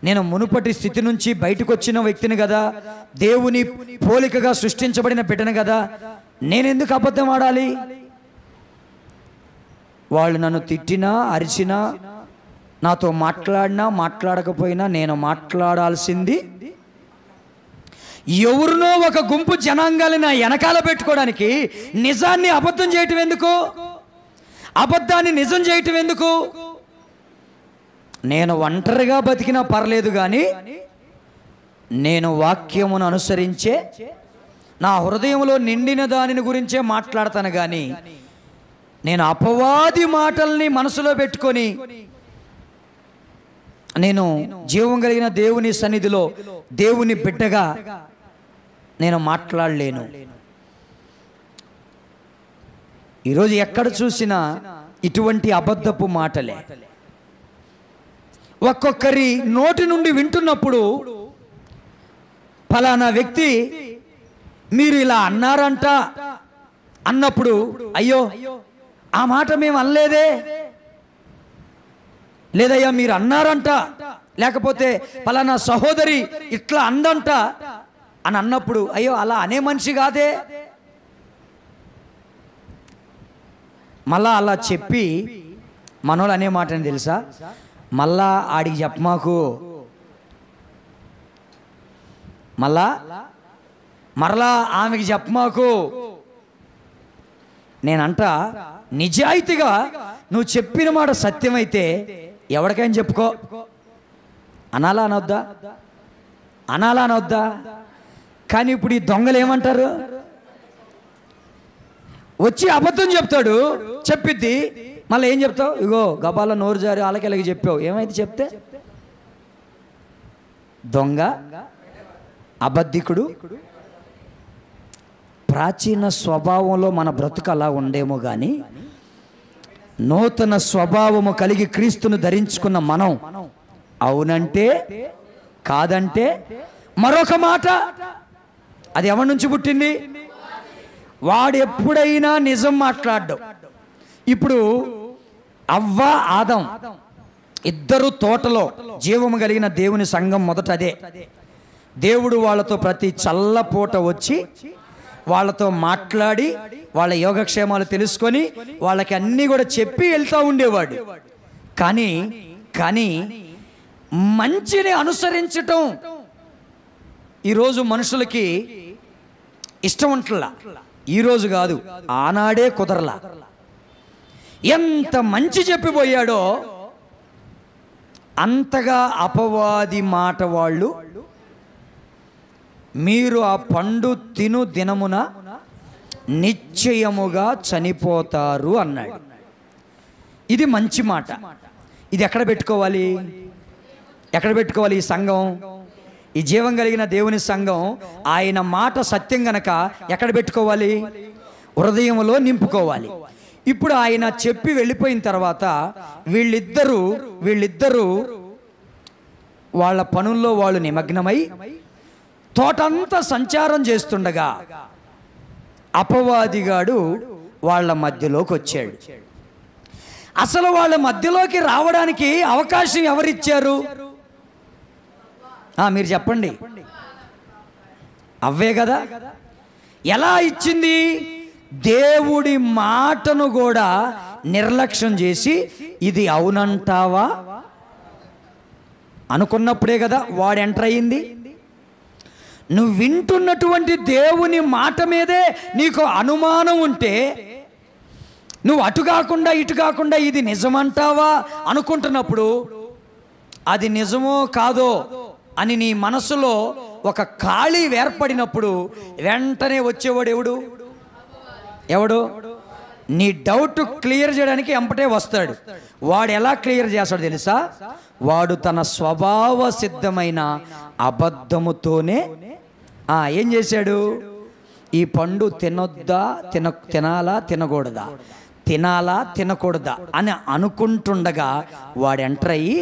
నేను మునుపటి స్థితి నుంచి బయటకు వచ్చిన వ్యక్తిని కదా, దేవుని పోలికగా సృష్టించబడిన బిడ్డను కదా, నేనెందుకు అబద్ధం ఆడాలి? వాళ్ళు నన్ను తిట్టినా, అరిచినా, నాతో మాట్లాడినా మాట్లాడకపోయినా నేను మాట్లాడాల్సింది ఎవరినో ఒక గుంపు జనాంగాలని నా వెనకాల పెట్టుకోవడానికి నిజాన్ని అబద్ధం చేయటం ఎందుకు? అబద్ధాన్ని నిజం చేయటం ఎందుకు? నేను ఒంటరిగా బతికినా పర్లేదు, కానీ నేను వాక్యమును అనుసరించే నా హృదయంలో నిండిన దానిని గురించే మాట్లాడతాను. కానీ నేను అపవాది మాటల్ని మనసులో పెట్టుకొని నేను జీవం కలిగిన దేవుని సన్నిధిలో దేవుని బిడ్డగా నేను మాట్లాడలేను. ఈరోజు ఎక్కడ చూసినా ఇటువంటి అబద్ధపు మాటలే. ఒక్కొక్కరి నోటి నుండి వింటున్నప్పుడు ఫలానా వ్యక్తి మీరు ఇలా అన్నారంట అన్నప్పుడు, అయ్యో ఆ మాట మేము అనలేదే, లేదయ్యా మీరు అన్నారంట, లేకపోతే ఫలానా సహోదరి ఇట్లా అందంట అని అన్నప్పుడు, అయ్యో అలా అనే మనిషి కాదే. మళ్ళా అలా చెప్పి మనోళ్ళు అనే మాట అని తెలుసా, మళ్ళా ఆడికి చెప్పమాకు, మరలా ఆమెకి చెప్పమాకు. నేనంట నిజాయితీగా నువ్వు చెప్పిన మాట సత్యమైతే ఎవరికైనా చెప్పుకో అనాలా అనొద్దా? కానీ ఇప్పుడు ఈ దొంగలు ఏమంటారు? వచ్చి అబద్ధం చెప్తాడు, చెప్పిద్ది, మళ్ళీ ఏం చెప్తావు? ఇగో గబాల నోరు జారి వాళ్ళకి చెప్పావు. ఏమైతే చెప్తే దొంగ, అబద్ధికుడు. ప్రాచీన స్వభావంలో మన బ్రతుకు అలా ఉండేమో కానీ నూతన స్వభావము కలిగి క్రీస్తును ధరించుకున్న మనం అవునంటే కాదంటే మరొక మాట. అది ఎవరి నుంచి పుట్టింది? వాడు ఎప్పుడైనా నిజం మాట్లాడ్డావు. ఇప్పుడు అవ్వ ఆదం ఇద్దరు తోటలో జీవము కలిగిన దేవుని సంఘం మొదట అదే. దేవుడు వాళ్ళతో ప్రతి చల్లపూట వచ్చి వాళ్ళతో మాట్లాడి వాళ్ళ యోగక్షేమాలు తెలుసుకొని వాళ్ళకి అన్నీ కూడా చెప్పి వెళ్తూ ఉండేవాడు. కానీ మంచిని అనుసరించటం ఈరోజు మనుషులకి ఇష్టం ఉంటలా. ఈరోజు కాదు, ఆనాడే కుదరలా. ఎంత మంచి చెప్పిపోయాడో అంతగా అపవాది మాట వాళ్ళు, మీరు ఆ పండు తిను దినమున నిశ్చయముగా చనిపోతారు అన్నాడు. ఇది మంచి మాట. ఇది ఎక్కడ పెట్టుకోవాలి? ఈ సంఘం, ఈ జీవం కలిగిన దేవుని సంఘం ఆయన మాట సత్యం గనక ఎక్కడ పెట్టుకోవాలి? హృదయంలో నింపుకోవాలి. ఇప్పుడు ఆయన చెప్పి వెళ్ళిపోయిన తర్వాత వీళ్ళిద్దరూ వాళ్ళ పనుల్లో వాళ్ళు నిమగ్నమై తోటంతా సంచారం చేస్తుండగా అపవాదిగాడు వాళ్ళ మధ్యలోకి వచ్చాడు. అసలు వాళ్ళ మధ్యలోకి రావడానికి అవకాశం ఎవరిచ్చారు? మీరు చెప్పండి. అవ్వే కదా. ఎలా ఇచ్చింది? దేవుడి మాటను కూడా నిర్లక్ష్యం చేసి ఇది అవునంటావా అనుకున్నప్పుడే కదా వాడు ఎంటర్ అయ్యింది. నువ్వు వింటున్నటువంటి దేవుని మాట మీదే నీకు అనుమానం ఉంటే, నువ్వు అటు కాకుండా ఇటు కాకుండా ఇది నిజమంటావా అనుకుంటున్నప్పుడు, అది నిజమో కాదో అని నీ మనసులో ఒక ఖాళీ ఏర్పడినప్పుడు వెంటనే వచ్చేవాడు ఎవడు? నీ డౌట్ క్లియర్ చేయడానికి ఎంపటే వస్తాడు. వాడు ఎలా క్లియర్ చేస్తాడు తెలుసా? వాడు తన స్వభావ సిద్ధమైన అబద్ధముతోనే ఏం చేశాడు? ఈ పండు తినొద్దా, తినాలా తినకూడదా, తినాలా తినకూడదా అని అనుకుంటుండగా వాడు ఎంటర్ అయ్యి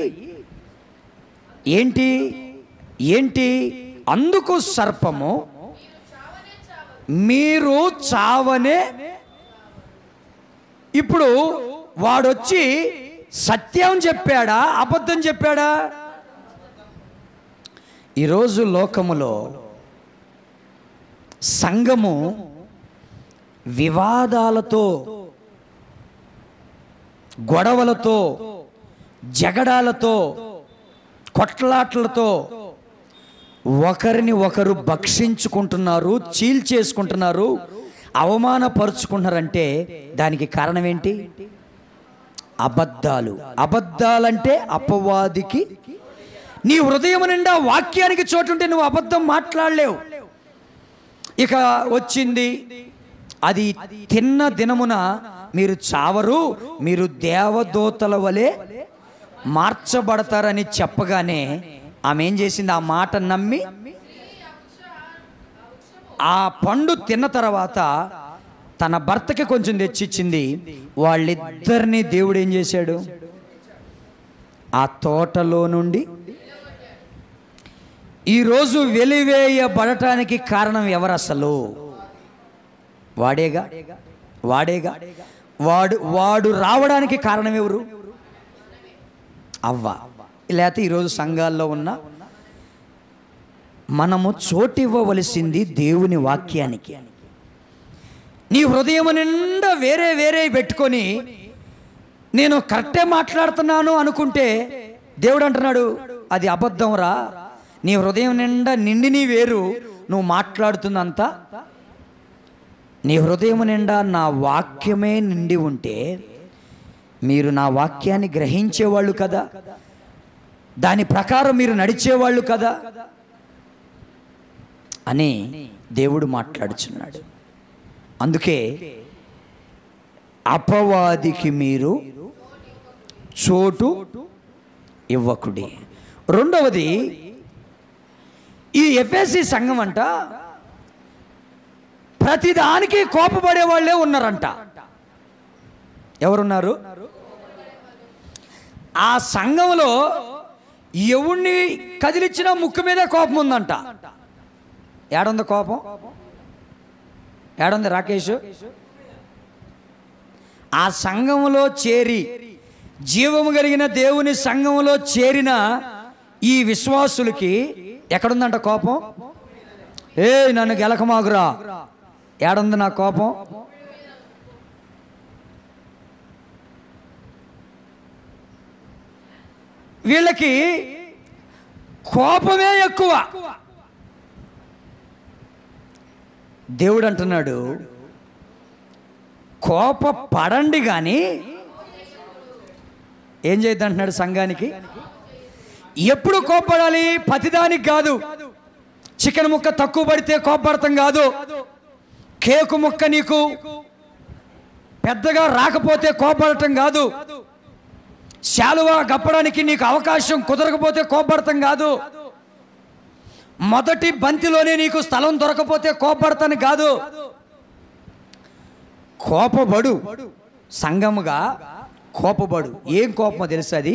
ఏంటి అందుకు సర్పము మీరు చావనే. ఇప్పుడు వాడొచ్చి సత్యం చెప్పాడా, అబద్ధం చెప్పాడా? ఈరోజు లోకములో సంఘము వివాదాలతో, గొడవలతో, జగడాలతో, కొట్లాట్లతో ఒకరిని ఒకరు భక్షించుకుంటున్నారు, చీల్చేసుకుంటున్నారు, అవమానపరుచుకుంటున్నారంటే దానికి కారణం ఏంటి? అబద్ధాలంటే అపవాదికి నీ హృదయం నిండా వాక్యానికి చోటుంటే నువ్వు అబద్ధం మాట్లాడలేవు. ఇక వచ్చింది అది తిన్న దినమున మీరు చావరు, మీరు దేవదూతల వలె మార్చబడతారని చెప్పగానే ఆమె ఏం చేసింది? ఆ మాట నమ్మి ఆ పండు తిన్న తర్వాత తన భర్తకి కొంచెం తెచ్చిచ్చింది. వాళ్ళిద్దరినీ దేవుడు ఏం చేశాడు? ఆ తోటలో నుండి ఈరోజు వెలివేయబడటానికి కారణం ఎవరు అసలు? వాడేగా. వాడు రావడానికి కారణం ఎవరు? అవ్వ. లేకపోతే ఈరోజు సంఘాల్లో ఉన్న మనము చోటివ్వవలసింది దేవుని వాక్యానికి. నీ హృదయం నిండా వేరే పెట్టుకొని నేను కరెక్టే మాట్లాడుతున్నాను అనుకుంటే దేవుడు అంటున్నాడు అది అబద్ధం రా. నీ హృదయం నిండా నిండి వేరు, నువ్వు మాట్లాడుతుందంతా. నీ హృదయం నిండా నా వాక్యమే నిండి ఉంటే మీరు నా వాక్యాన్ని గ్రహించేవాళ్ళు కదా, దాని ప్రకారం మీరు నడిచేవాళ్ళు కదా అని దేవుడు మాట్లాడుచున్నాడు. అందుకే అపవాదికి మీరు చోటు ఇవ్వకుడి. రెండవది, ఈ ఎఫెసీ సంఘం అంట ప్రతిదానికి కోపపడే వాళ్ళే ఉన్నారంట. ఎవరున్నారు? ఆ సంఘంలో ఎవరిని కదిలిచ్చినా ముక్కు మీదే కోపం ఉందంట. ఏడుంది కోపం? ఏడుంది రాకేష్? ఆ సంఘములో చేరి, జీవము కలిగిన దేవుని సంఘములో చేరిన ఈ విశ్వాసులకి ఎక్కడుందంట కోపం? నన్ను గెలకమాగురా. ఏడుంది నా కోపం? వీళ్ళకి కోపమే ఎక్కువ. దేవుడు అంటున్నాడు కోప పడండి కానీ ఏం చేయద్దు అంటున్నాడు సంఘానికి. ఎప్పుడు కోపడాలి? ప్రతిదానికి కాదు. చికెన్ ముక్క తక్కువ పడితే కోపడతాం కాదు. కేకు ముక్క నీకు పెద్దగా రాకపోతే కోపడటం కాదు. శాలువా గప్పడానికి నీకు అవకాశం కుదరకపోతే కోపడతాం కాదు. మొదటి బంతిలోనే నీకు స్థలం దొరకపోతే కోపడతాను కాదు. కోపబడు, సంఘముగా కోపబడు. ఏం కోపమో తెలుసు? అది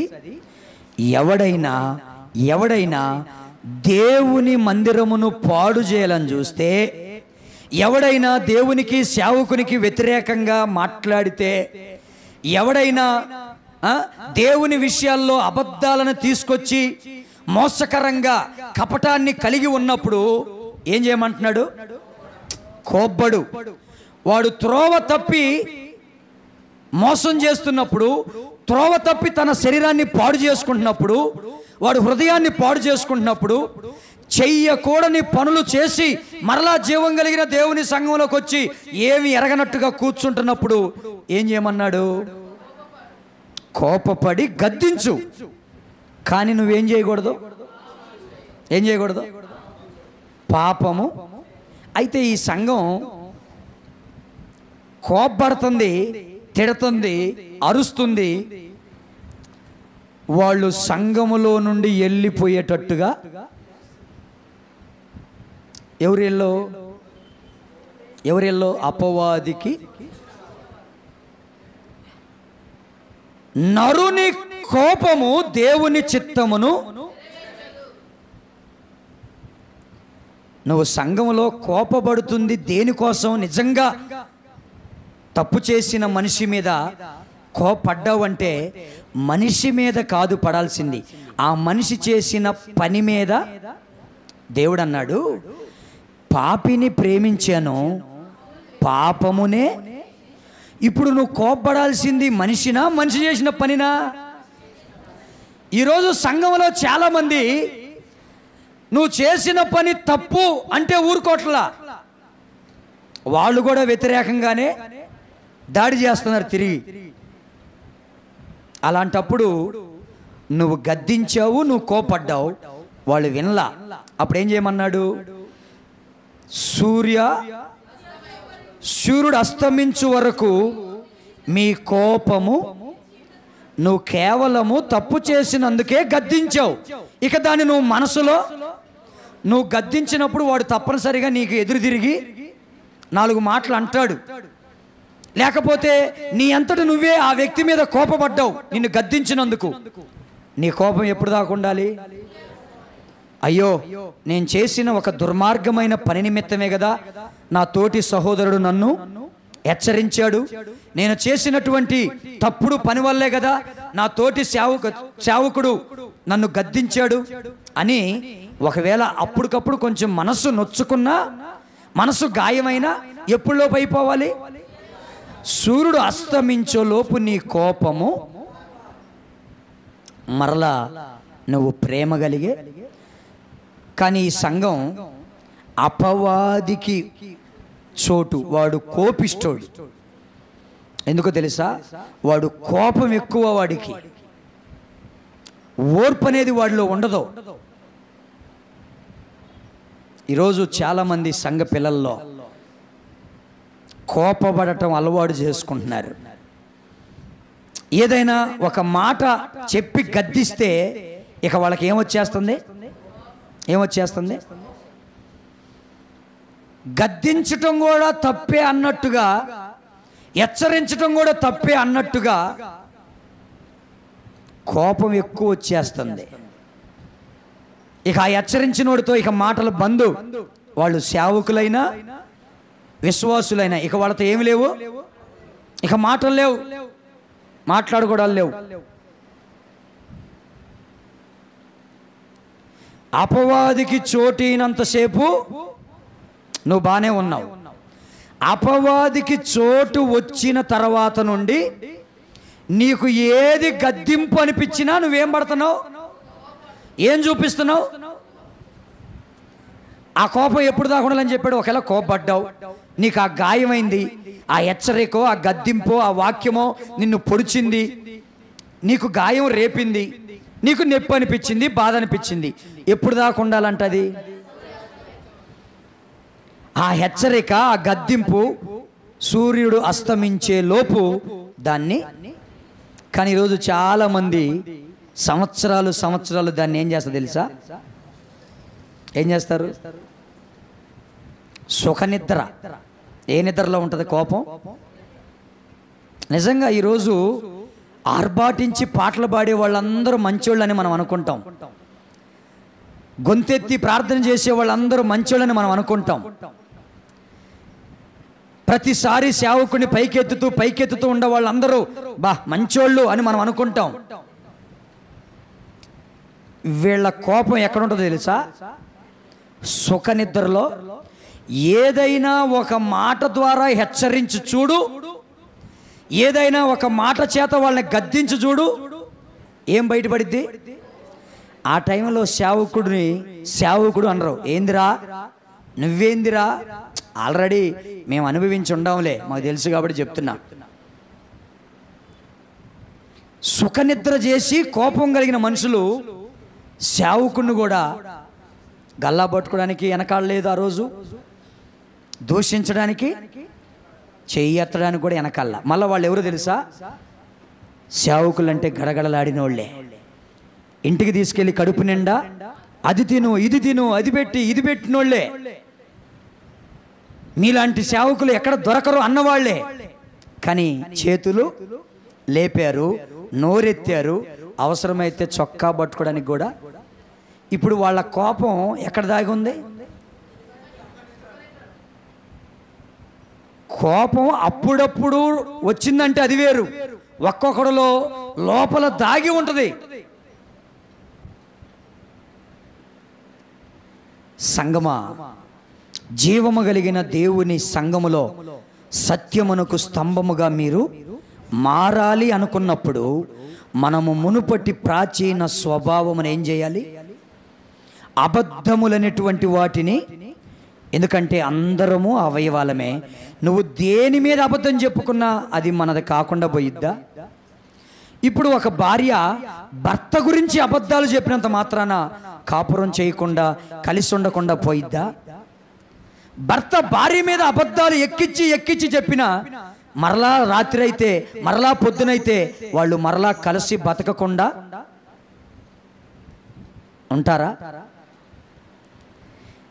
ఎవడైనా ఎవడైనా దేవుని మందిరమును పాడు చేయాలని చూస్తే, ఎవడైనా దేవునికి సేవకునికి వ్యతిరేకంగా మాట్లాడితే, ఎవడైనా దేవుని విషయాల్లో అబద్ధాలను తీసుకొచ్చి మోసకరంగా కపటాన్ని కలిగి ఉన్నప్పుడు ఏం చేయమంటున్నాడు? కోప్పడు. వాడు త్రోవ తప్పి మోసం చేస్తున్నప్పుడు, త్రోవ తప్పి తన శరీరాన్ని పాడు చేసుకుంటున్నప్పుడు, వాడు హృదయాన్ని పాడు చేసుకుంటున్నప్పుడు, చెయ్యకూడని పనులు చేసి మరలా జీవం కలిగిన దేవుని సంఘంలోకి వచ్చి ఏమి ఎరగనట్టుగా కూర్చుంటున్నప్పుడు ఏం చేయమన్నాడు? కోపపడి గద్దించు. కానీ నువ్వేం చేయకూడదు? ఏం చేయకూడదు? పాపము. అయితే ఈ సంఘం కోపడుతుంది, తిడుతుంది, అరుస్తుంది. వాళ్ళు సంఘములో నుండి వెళ్ళిపోయేటట్టుగా ఎవరెల్లో అపవాదికి నరుని కోపము దేవుని చిత్తమును. నువ్వు సంఘములో కోపపడుతుంది దేనికోసం? నిజంగా తప్పు చేసిన మనిషి మీద కోపడ్డావంటే మనిషి మీద కాదు పడాల్సింది, ఆ మనిషి చేసిన పని మీద. దేవుడు అన్నాడు, పాపిని ప్రేమించాను, పాపమునే. ఇప్పుడు నువ్వు కోపపడాల్సింది మనిషినా, మనిషి చేసిన పనినా? ఈరోజు సంఘంలో చాలామంది నువ్వు చేసిన పని తప్పు అంటే ఊరుకోట్లా, వాళ్ళు కూడా వ్యతిరేకంగానే దాడి చేస్తున్నారు తిరిగి. అలాంటప్పుడు నువ్వు గద్దించావు, నువ్వు కోపడ్డావు, వాళ్ళు వినలా. అప్పుడు ఏం చేయమన్నాడు? సూర్యుడు అస్తమించు వరకు మీ కోపము, నువ్వు కేవలము తప్పు చేసినందుకే గద్దించావు. ఇక దాన్ని నువ్వు మనసులో నువ్వు గద్దించినప్పుడు వాడు తప్పనిసరిగా నీకు ఎదురు తిరిగి 4 మాటలు అంటాడు. లేకపోతే నీ అంతటి నువ్వే ఆ వ్యక్తి మీద కోపపడ్డావు నిన్ను గద్దించినందుకు. నీ కోపం ఎప్పుడు దాకా ఉండాలి? అయ్యో, నేను చేసిన ఒక దుర్మార్గమైన పని నిమిత్తమే కదా నా తోటి సహోదరుడు నన్ను హెచ్చరించాడు, నేను చేసినటువంటి తప్పుడు పని వల్లే కదా నా తోటి సేవకుడు నన్ను గద్దించాడు అని ఒకవేళ అప్పటికప్పుడు కొంచెం మనసు నొచ్చుకున్నా, మనసు గాయమైనా ఎప్పుడులోపు అయిపోవాలి? సూర్యుడు అస్తమించోలోపు నీ కోపము మరలా నువ్వు ప్రేమ కలిగే. కానీ ఈ సంఘం అపవాదికి చోటు. వాడు కోపిష్టోడు. ఎందుకో తెలుసా? వాడు కోపం ఎక్కువ, వాడికి ఓర్పు అనేది వాడిలో ఉండదు. ఈరోజు చాలామంది సంఘ పిల్లల్లో కోపపడటం అలవాటు చేసుకుంటున్నారు. ఏదైనా ఒక మాట చెప్పి గద్దిస్తే ఇక వాళ్ళకి ఏమొచ్చేస్తుంది? గద్దించటం కూడా తప్పే అన్నట్టుగా, హెచ్చరించటం కూడా తప్పే అన్నట్టుగా కోపం ఎక్కువ వచ్చేస్తుంది. ఇక ఆ హెచ్చరించినోడితో ఇక మాటలు బంధు. వాళ్ళు సేవకులైనా విశ్వాసులైనా ఇక వాళ్ళతో ఏమి లేవు, ఇక మాటలు లేవు, మాట్లాడుకోవడాలు లేవు. అపవాదికి చోటినంతసేపు నువ్వు బాగానే ఉన్నావు. అపవాదికి చోటు వచ్చిన తర్వాత నుండి నీకు ఏది గద్దింపు అనిపించినా నువ్వేం పడుతున్నావు? ఏం చూపిస్తున్నావు? ఆ కోపం ఎప్పుడు దాకా ఉండాలని చెప్పాడు. ఒకవేళ కోపడ్డావు, నీకు ఆ గాయమైంది, ఆ హెచ్చరికో, ఆ గద్దింపో, ఆ వాక్యమో నిన్ను పొడిచింది, నీకు గాయం రేపింది, నీకు నొప్పి అనిపించింది, బాధ అనిపించింది. ఎప్పుడు దాకా ఉండాలంటది? ఆ హెచ్చరిక, ఆ గద్దింపు సూర్యుడు అస్తమించే లోపు దాన్ని. కానీ ఈరోజు చాలామంది సంవత్సరాలు దాన్ని ఏం చేస్తారు తెలుసా? ఏం చేస్తారు? సుఖనిద్ర. ఏ నిద్రలో ఉంటుంది కోపం? నిజంగా ఈరోజు ఆర్భాటించి పాటలు పాడే వాళ్ళందరూ మంచోళ్ళని మనం అనుకుంటాం. గొంతెత్తి ప్రార్థన చేసే వాళ్ళందరూ మంచోళ్ళని మనం అనుకుంటాం. ప్రతిసారి సేవకుని పైకెత్తుతూ ఉండే వాళ్ళందరూ మంచోళ్ళు అని మనం అనుకుంటాం. వీళ్ళ కోపం ఎక్కడుంటుందో తెలుసా? సుఖ నిద్రలో ఏదైనా ఒక మాట ద్వారా హెచ్చరించి చూడు, ఏదైనా ఒక మాట చేత వాళ్ళని గద్దించి చూడు, ఏం బయటపడిద్ది? ఆ టైంలో సేవకుడు అనరు, ఏందిరా నువ్వేందిరా, ఆల్రెడీ మేము అనుభవించి ఉండాంలే, మాకు తెలుసు కాబట్టి చెప్తున్నా. సుఖనిద్ర చేసి కోపం కలిగిన మనుషులు సేవకుడిని కూడా గల్లా పట్టుకోవడానికి వెనకాడలేదు, ఆ రోజు దూషించడానికి చెయ్యి ఎత్తడానికి కూడా వెనకాల. మళ్ళీ వాళ్ళు ఎవరో తెలుసా? సేవకులు అంటే గడగడలాడిన వాళ్ళే. ఇంటికి తీసుకెళ్ళి కడుపు నిండా అది తిను ఇది తిను అది పెట్టి ఇది పెట్టినోళ్లే. మీలాంటి సేవకులు ఎక్కడ దొరకరు అన్నవాళ్లే. కానీ చేతులు లేపారు, నోరెత్తారు, అవసరమైతే చొక్కా పట్టుకోవడానికి కూడా. ఇప్పుడు వాళ్ళ కోపం ఎక్కడ దాగి ఉంది? కోపం అప్పుడప్పుడు వచ్చిందంటే అది వేరు, ఒక్కొక్కడిలో లోపల దాగి ఉంటుంది. సంగమా, జీవము కలిగిన దేవుని సంఘములో సత్యమునకు స్తంభముగా మీరు మారాలి అనుకున్నప్పుడు మనము మునుపటి ప్రాచీన స్వభావమును ఏం చేయాలి? అబద్ధములనేటువంటి వాటిని, ఎందుకంటే అందరము అవయవాలమే, నువ్వు దేని మీద అబద్ధం చెప్పుకున్నా అది మనది కాకుండా పోయిద్దా? ఇప్పుడు ఒక భార్య భర్త గురించి అబద్ధాలు చెప్పినంత మాత్రాన కాపురం చేయకుండా కలిసి ఉండకుండా పోయిద్దా? భర్త భార్య మీద అబద్ధాలు ఎక్కిచ్చి చెప్పినా మరలా రాత్రి అయితే మరలా పొద్దునైతే వాళ్ళు మరలా కలిసి బతకకుండా ఉంటారా?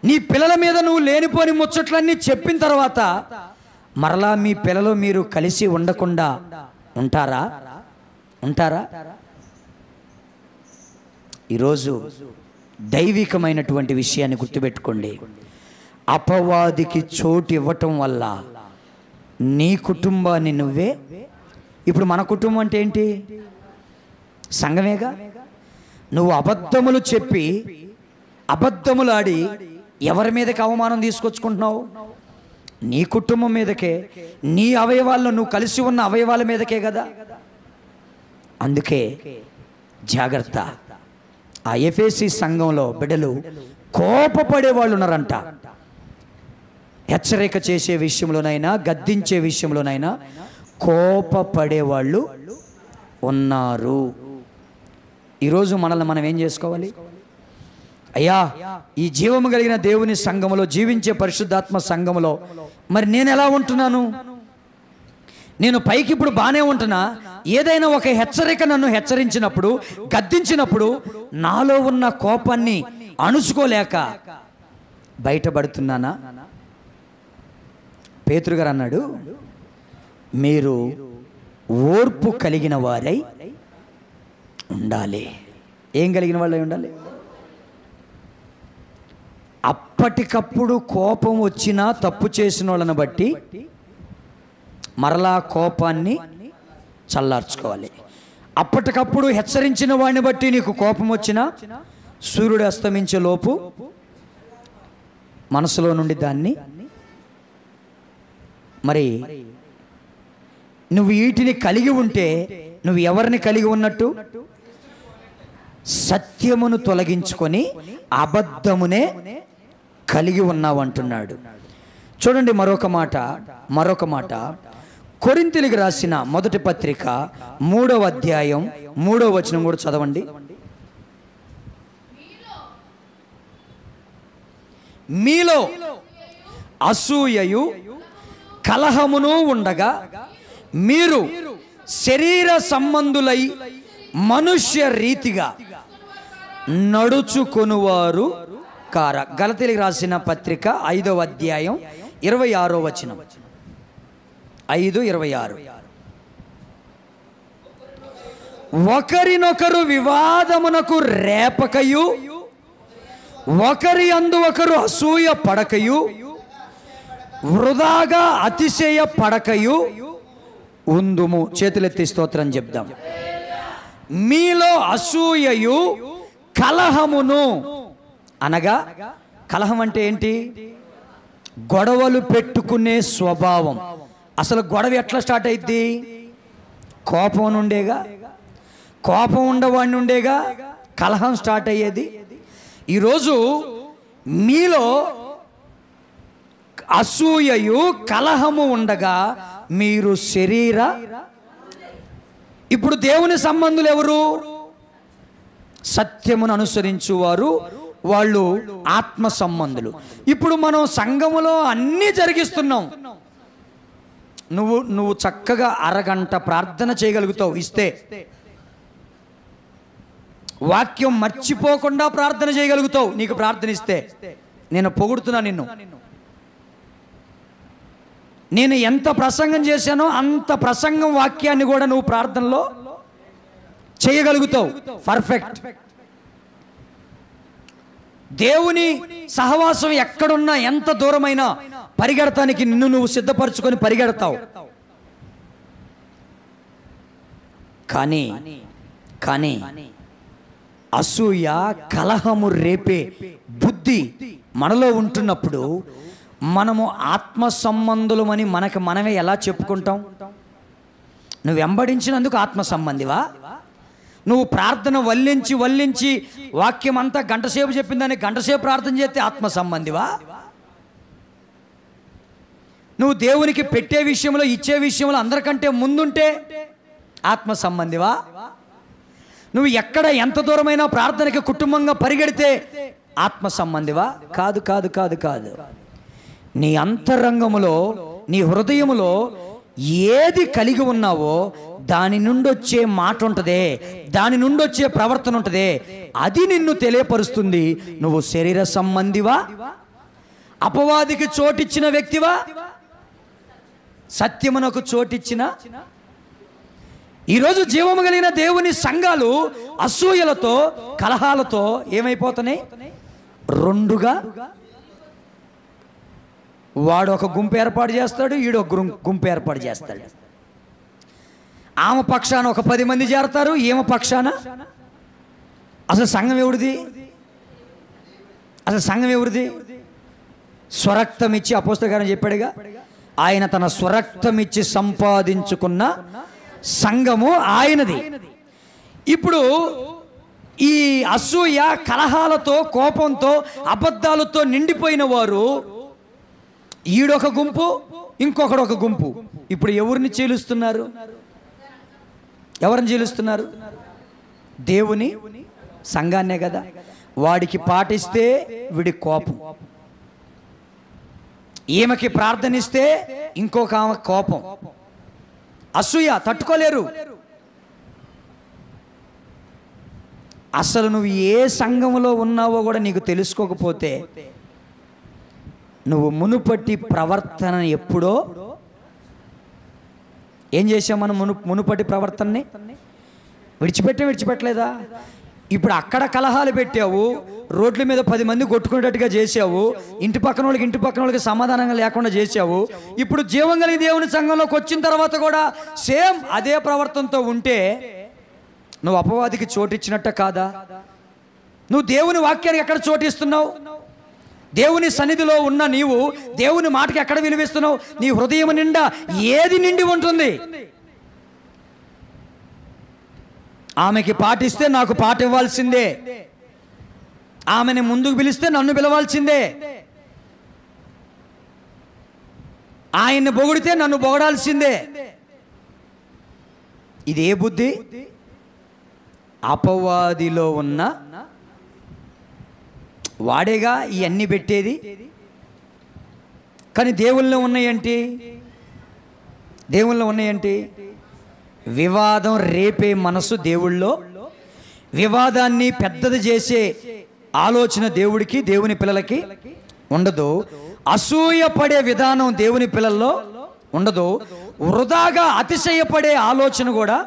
నీ పిల్లల మీద నువ్వు లేనిపోని ముచ్చట్లన్నీ చెప్పిన తర్వాత మరలా మీ పిల్లలు మీరు కలిసి ఉండకుండా ఉంటారా? ఈరోజు దైవికమైనటువంటి విషయాన్ని గుర్తుపెట్టుకోండి. అపవాదికి చోటు ఇవ్వటం వల్ల నీ కుటుంబాన్ని నువ్వే, ఇప్పుడు మన కుటుంబం అంటే ఏంటి? సంఘమేగా. నువ్వు అబద్ధములు చెప్పి అబద్ధములాడి ఎవరి మీదకి అవమానం తీసుకొచ్చుకుంటున్నావు? నీ కుటుంబం మీదకే, నీ అవయవాల్లో నువ్వు కలిసి ఉన్న అవయవాల మీదకే కదా. అందుకే జాగ్రత్త. ఆ ఎఫెసీ సంఘంలో బిడ్డలు కోపపడే వాళ్ళు ఉన్నారంట. హెచ్చరిక చేసే విషయంలోనైనా గద్దించే విషయంలోనైనా కోపపడేవాళ్ళు ఉన్నారు. ఈరోజు మనల్ని మనం ఏం చేసుకోవాలి? అయ్యా, ఈ జీవము కలిగిన దేవుని సంఘములో జీవించే పరిశుద్ధాత్మ సంఘములో మరి నేను ఎలా ఉంటున్నాను? నేను పైకి ఇప్పుడు బాగానే ఉంటున్నా, ఏదైనా ఒక హెచ్చరిక నన్ను హెచ్చరించినప్పుడు గద్దించినప్పుడు నాలో ఉన్న కోపాన్ని అణుచుకోలేక బయటపడుతున్నానా? పేతురు గారు అన్నాడు, మీరు ఓర్పు కలిగిన వారై ఉండాలి. ఏం కలిగిన వాళ్ళై ఉండాలి? అప్పటికప్పుడు కోపం వచ్చినా తప్పు చేసిన వాళ్ళని బట్టి మరలా కోపాన్ని చల్లార్చుకోవాలి. అప్పటికప్పుడు హెచ్చరించిన వాడిని బట్టి నీకు కోపం వచ్చినా సూర్యుడు అస్తమించే లోపు మనసులో నుండి దాన్ని మరి నువ్వు వీటిని కలిగి ఉంటే నువ్వు ఎవరిని కలిగి ఉన్నట్టు? సత్యమును తొలగించుకొని అబద్ధమునే కలిగి ఉన్నావు అంటున్నాడు. చూడండి మరొక మాట కొరింథీయులకు రాసిన మొదటి పత్రిక 3వ అధ్యాయం 3వ వచనం కూడా చదవండి. మీలో అసూయయు కలహమును ఉండగా మీరు శరీర సంబంధులై మనుష్య రీతిగా నడుచుకొనువారు కార. గలతీయులకు రాసిన పత్రిక 5వ అధ్యాయం 26వ వచనం. 5:26. ఒకరినొకరు వివాదమునకు రేపకయు ఒకరి అందు ఒకరు అసూయ పడకయు వృధాగా అతిశయ పడకయు ఉందుము. చేతులెత్తి స్తోత్రం చెప్దాం. మీలో అసూయయు కలహమును, అనగా కలహం అంటే ఏంటి? గొడవలు పెట్టుకునే స్వభావం. అసలు గొడవ ఎట్లా స్టార్ట్ అయింది? కోపం నుండేగా. కోపం ఉండవాడిని ఉండేగా కలహం స్టార్ట్ అయ్యేది. ఈరోజు మీలో అసూయయు కలహము ఉండగా మీరు శరీర. ఇప్పుడు దేవుని సంబంధులు ఎవరు? సత్యమును అనుసరించువారు, వాళ్ళు ఆత్మ సంబంధులు. ఇప్పుడు మనం సంఘములో అన్నీ జరిగిస్తున్నాం. నువ్వు చక్కగా అరగంట ప్రార్థన చేయగలుగుతావు ఇస్తే, వాక్యం మర్చిపోకుండా ప్రార్థన చేయగలుగుతావు నీకు ప్రార్థన ఇస్తే. నేను పొగుడుతున్నా నిన్ను. నేను ఎంత ప్రసంగం చేశానో అంత ప్రసంగం వాక్యాన్ని కూడా నువ్వు ప్రార్థనలో చేయగలుగుతావు. పర్ఫెక్ట్. దేవుని సహవాసం ఎక్కడున్నా ఎంత దూరమైనా పరిగెడతానికి నిన్ను నువ్వు సిద్ధపరచుకొని పరిగెడతావు. కానీ అసూయ కలహము రేపే బుద్ధి మనలో ఉంటున్నప్పుడు మనము ఆత్మ సంబంధులమని మనమే ఎలా చెప్పుకుంటాం? నువ్వు వెంబడించినందుకు ఆత్మ సంబంధివా? నువ్వు ప్రార్థన వల్లించి వాక్యం అంతా గంటసేపు చెప్పిందని గంటసేపు ప్రార్థన చేస్తే ఆత్మ సంబంధివా? నువ్వు దేవునికి పెట్టే విషయంలో ఇచ్చే విషయంలో అందరికంటే ముందుంటే ఆత్మ సంబంధివా? నువ్వు ఎక్కడ ఎంత దూరమైనా ప్రార్థనకి కుటుంబంగా పరిగెడితే ఆత్మ సంబంధివా? కాదు కాదు కాదు కాదు. నీ అంతరంగములో నీ హృదయములో ఏది కలిగి ఉన్నావో దాని నుండి వచ్చే మాట ఉంటదే, దాని నుండి వచ్చే ప్రవర్తన ఉంటదే, అది నిన్ను తెలియపరుస్తుంది. నువ్వు శరీర సంబంధివా, అపవాదికి చోటిచ్చిన వ్యక్తివా, సత్యమునకు చోటిచ్చిన. ఈరోజు జీవము కలిగిన దేవుని సంఘాలు అసూయలతో కలహాలతో ఏమైపోతున్నాయి? రెండుగా. వాడు ఒక గుంపు ఏర్పాటు చేస్తాడు, ఈడు ఒక గుంపు ఏర్పాటు చేస్తాడు. ఆమె పక్షాన ఒక 10 మంది చేరతారు, ఈమె పక్షాన. అసలు సంఘం ఎవరిది? స్వరక్తం ఇచ్చి అపోస్తలుల గారు చెప్పాడుగా, ఆయన తన స్వరక్తం ఇచ్చి సంపాదించుకున్న సంఘము ఆయనది. ఇప్పుడు ఈ అసూయ కలహాలతో కోపంతో అబద్ధాలతో నిండిపోయిన వారు ఈడొక గుంపు, ఇంకొకడు ఒక గుంపు. ఇప్పుడు ఎవరిని చీలుస్తున్నారు? ఎవరిని చీలుస్తున్నారు? దేవుని సంఘాన్నే కదా. వాడికి పాటిస్తే వీడి కోపం, ఈమెకి ప్రార్థనిస్తే ఇంకొక ఆమె కోపం. అసూయ తట్టుకోలేరు. అసలు నువ్వు ఏ సంఘంలో ఉన్నావో కూడా నీకు తెలుసుకోకపోతే నువ్వు మునుపటి ప్రవర్తన ఎప్పుడో ఏం చేసావు? మనం మునుపటి ప్రవర్తనని విడిచిపెట్టలేదా? ఇప్పుడు అక్కడ కలహాలు పెట్టావు, రోడ్ల మీద 10 మంది కొట్టుకునేటట్టుగా చేసావు, ఇంటి పక్కన వాళ్ళకి సమాధానంగా లేకుండా చేసావు. ఇప్పుడు జీవం కలిగి దేవుని సంఘంలోకి వచ్చిన తర్వాత కూడా సేమ్ అదే ప్రవర్తనతో ఉంటే నువ్వు అపవాదికి చోటిచ్చినట్ట కాదా? నువ్వు దేవుని వాక్యానికి ఎక్కడ చోటిస్తున్నావు? దేవుని సన్నిధిలో ఉన్న నీవు దేవుని మాటకి ఎక్కడ విలువిస్తున్నావు? నీ హృదయం నిండా ఏది నిండి ఉంటుంది? ఆమెకి పాటిస్తే నాకు పాట ఇవ్వాల్సిందే, ఆమెని ముందుకు పిలిస్తే నన్ను పిలవాల్సిందే, ఆయన్ని పొగిడితే నన్ను పొగడాల్సిందే. ఇదే బుద్ధి అపవాదిలో ఉన్న వాడేగా ఇవన్నీ పెట్టేది. కానీ దేవుల్లో ఉన్నాయంటి వివాదం రేపే మనసు దేవుళ్ళో, వివాదాన్ని పెద్దది చేసే ఆలోచన దేవుడికి దేవుని పిల్లలకి ఉండదు. అసూయ పడే విధానం దేవుని పిల్లల్లో ఉండదు. వృధాగా అతిశయపడే ఆలోచన కూడా.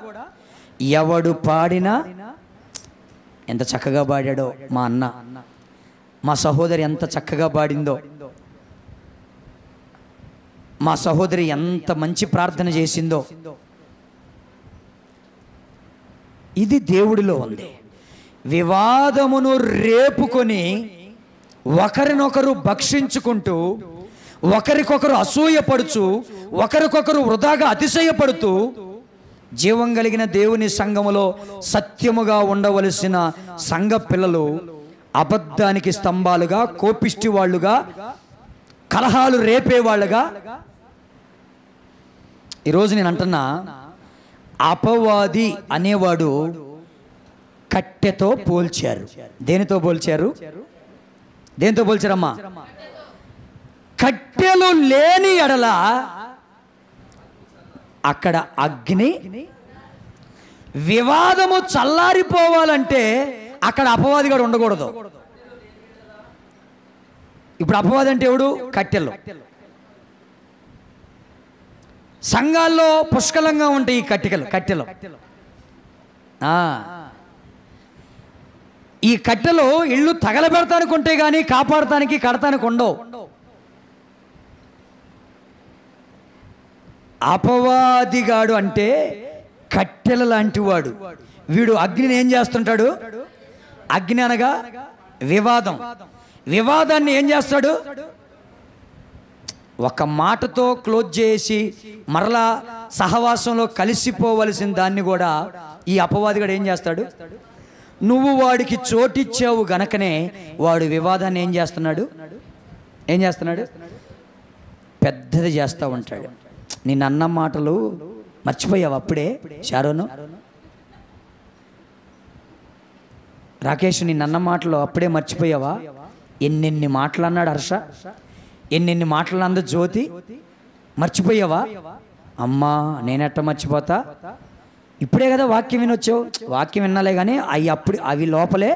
ఎవడు పాడినా ఎంత చక్కగా పాడాడో మా అన్న, మా సహోదరి ఎంత చక్కగా పాడిందో, మా సహోదరి ఎంత మంచి ప్రార్థన చేసిందో. ఇది దేవుడిలో ఉంది. వివాదమును రేపుకొని ఒకరినొకరు భక్షించుకుంటూ, ఒకరికొకరు అసూయపడుచు, ఒకరికొకరు వృధాగా అతిశయపడుతూ, జీవం కలిగిన దేవుని సంఘములో సత్యముగా ఉండవలసిన సంఘ పిల్లలు అబద్ధానికి స్తంభాలుగా, కోపిష్టి వాళ్ళుగా, కలహాలు రేపేవాళ్ళుగా. ఈరోజు నేను అంటున్నా, అపవాది అనేవాడు కట్టెతో పోల్చారు. దేనితో పోల్చారు? దేనితో పోల్చారమ్మా? కట్టెలు లేని ఎడల అక్కడ అగ్ని. వివాదము చల్లారిపోవాలంటే అక్కడ అపవాదిగాడు ఉండకూడదు. ఇప్పుడు అపవాది అంటే ఎవడు? కట్టెలు. సంఘాల్లో పుష్కలంగా ఉంటాయి ఈ కట్టెలు. ఈ కట్టెలు ఇళ్ళు తగలబెడతానికి ఉంటాయి కానీ కాపాడటానికి, కడతానికి ఉండవు. అపవాదిగాడు అంటే కట్టెల లాంటి వాడు. వీడు అగ్నిని ఏం చేస్తుంటాడు? అగ్ని అనగా వివాదం. వివాదాన్ని ఏం చేస్తాడు? ఒక మాటతో క్లోజ్ చేసి మరలా సహవాసంలో కలిసిపోవలసిన దాన్ని కూడా ఈ అపవాదిగాడు ఏం చేస్తాడు? నువ్వు వాడికి చోటిచ్చావు గనకనే వాడు వివాదాన్ని ఏం చేస్తున్నాడు? పెద్దది చేస్తూ ఉంటాడు. నిన్న మాటలు మర్చిపోయావు అప్పుడే షారోను? రాకేష్, నిన్న మాటలు అప్పుడే మర్చిపోయావా? ఎన్నెన్ని మాటలు అన్నాడు హర్ష, ఎన్నెన్ని మాటలు అంద జ్యోతి, మర్చిపోయావా? అమ్మా, నేనెట్ట మర్చిపోతా? ఇప్పుడే కదా వాక్యం వినొచ్చావు. వాక్యం వినాలే కానీ అవి లోపలే.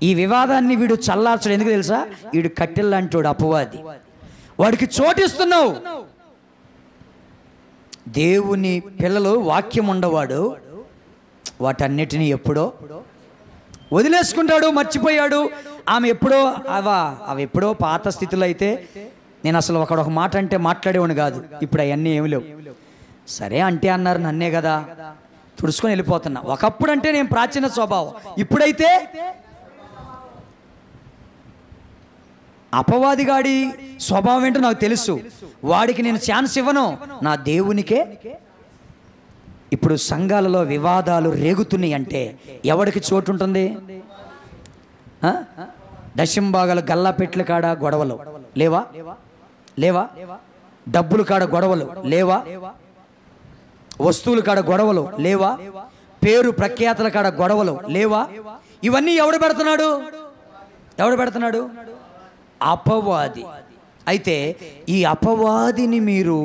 ఈ వివాదాన్ని వీడు చల్లార్చడు. ఎందుకు తెలుసా? వీడు కట్టెల్లాంటి వాడు, అపవాది. వాడికి చోటిస్తున్నావు. దేవుని పిల్లలు వాక్యం ఉండవాడు వాటన్నిటినీ ఎప్పుడో వదిలేసుకుంటాడు, మర్చిపోయాడు. ఆమె ఎప్పుడో అవి ఎప్పుడో పాత స్థితిలో అయితే నేను అసలు ఒక మాట అంటే మాట్లాడేవాడు కాదు. ఇప్పుడు అవన్నీ ఏమి లేవు. సరే అంటే అన్నారు, నన్నే కదా తుడుచుకొని వెళ్ళిపోతున్నా. ఒకప్పుడు అంటే నేను ప్రాచీన స్వభావం, ఇప్పుడైతే అపవాదిగాడి స్వభావం ఏంటో నాకు తెలుసు. వాడికి నేను ఛాన్స్ ఇవ్వను, నా దేవునికే. ఇప్పుడు సంఘాలలో వివాదాలు రేగుతున్నాయి అంటే ఎవడికి చోటు ఉంటుంది? దశంభాగాలు గల్లాపెట్ల కాడ గొడవలు లేవా? డబ్బుల కాడ గొడవలు లేవా? వస్తువుల కాడ గొడవలు లేవా? పేరు ప్రఖ్యాతల కాడ గొడవలు లేవా? ఇవన్నీ ఎవడు పెడుతున్నాడు? అపవాది. అయితే ఈ అపవాదిని మీరు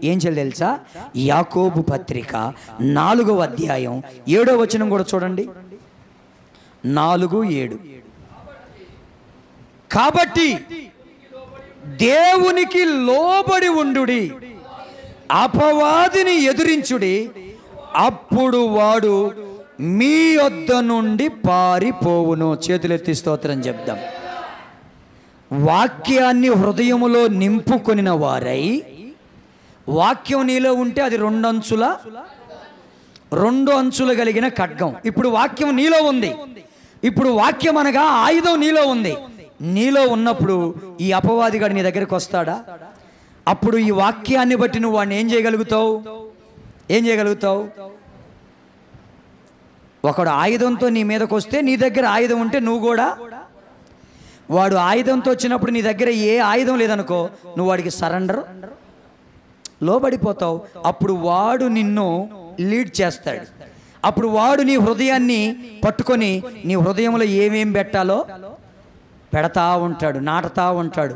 ఏం చేయాలి తెలుసా? యాకోబు పత్రిక 4వ అధ్యాయం 7వ వచనం కూడా చూడండి. 4:7. కాబట్టి దేవునికి లోబడి ఉండుడి, అపవాదిని ఎదురించుడి, అప్పుడు వాడు మీ యొద్ద నుండి పారిపోవును. చేతులెత్తి స్తోత్రం చెప్దాం. వాక్యాన్ని హృదయములో నింపుకొనిన వారై, వాక్యం నీలో ఉంటే అది 2 అంచులు కలిగిన ఖడ్గం. ఇప్పుడు వాక్యం నీలో ఉంది. ఇప్పుడు వాక్యం అనగా ఆయుధం నీలో ఉంది. నీలో ఉన్నప్పుడు ఈ అపవాదిగాడు నీ దగ్గరికి వస్తాడా? అప్పుడు ఈ వాక్యాన్ని బట్టి నువ్వు వాడిని ఏం చేయగలుగుతావు? ఒకడు ఆయుధంతో నీ మీదకి వస్తే, నీ దగ్గర ఆయుధం ఉంటే నువ్వు కూడా, వాడు ఆయుధంతో వచ్చినప్పుడు నీ దగ్గర ఏ ఆయుధం లేదనుకో, నువ్వు వాడికి సరెండర్ లోబడిపోతావు. అప్పుడు వాడు నిన్ను లీడ్ చేస్తాడు. అప్పుడు వాడు నీ హృదయాన్ని పట్టుకొని నీ హృదయంలో ఏమేం పెట్టాలో పెడతా ఉంటాడు, నాటుతా ఉంటాడు.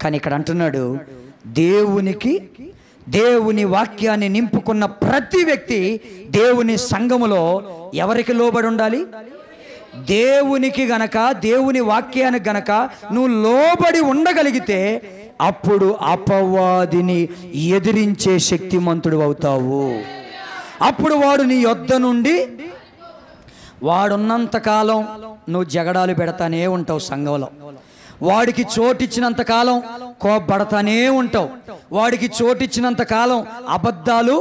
కానీ ఇక్కడ అంటున్నాడు, దేవుని వాక్యాన్ని నింపుకున్న ప్రతి వ్యక్తి దేవుని సంఘములో ఎవరికి లోబడి ఉండాలి? దేవునికి గనక, దేవుని వాక్యానికి గనక నువ్వు లోబడి ఉండగలిగితే అప్పుడు అపవాదిని ఎదిరించే శక్తిమంతుడు అవుతావు. అప్పుడు వాడు నీ యొద్ద నుండి వాడున్నంతకాలం నువ్వు జగడాలు పెడతానే ఉంటావు సంఘంలో. వాడికి చోటిచ్చినంత కాలం కోపడతానే ఉంటావు. వాడికి చోటిచ్చినంత కాలం అబద్ధాలు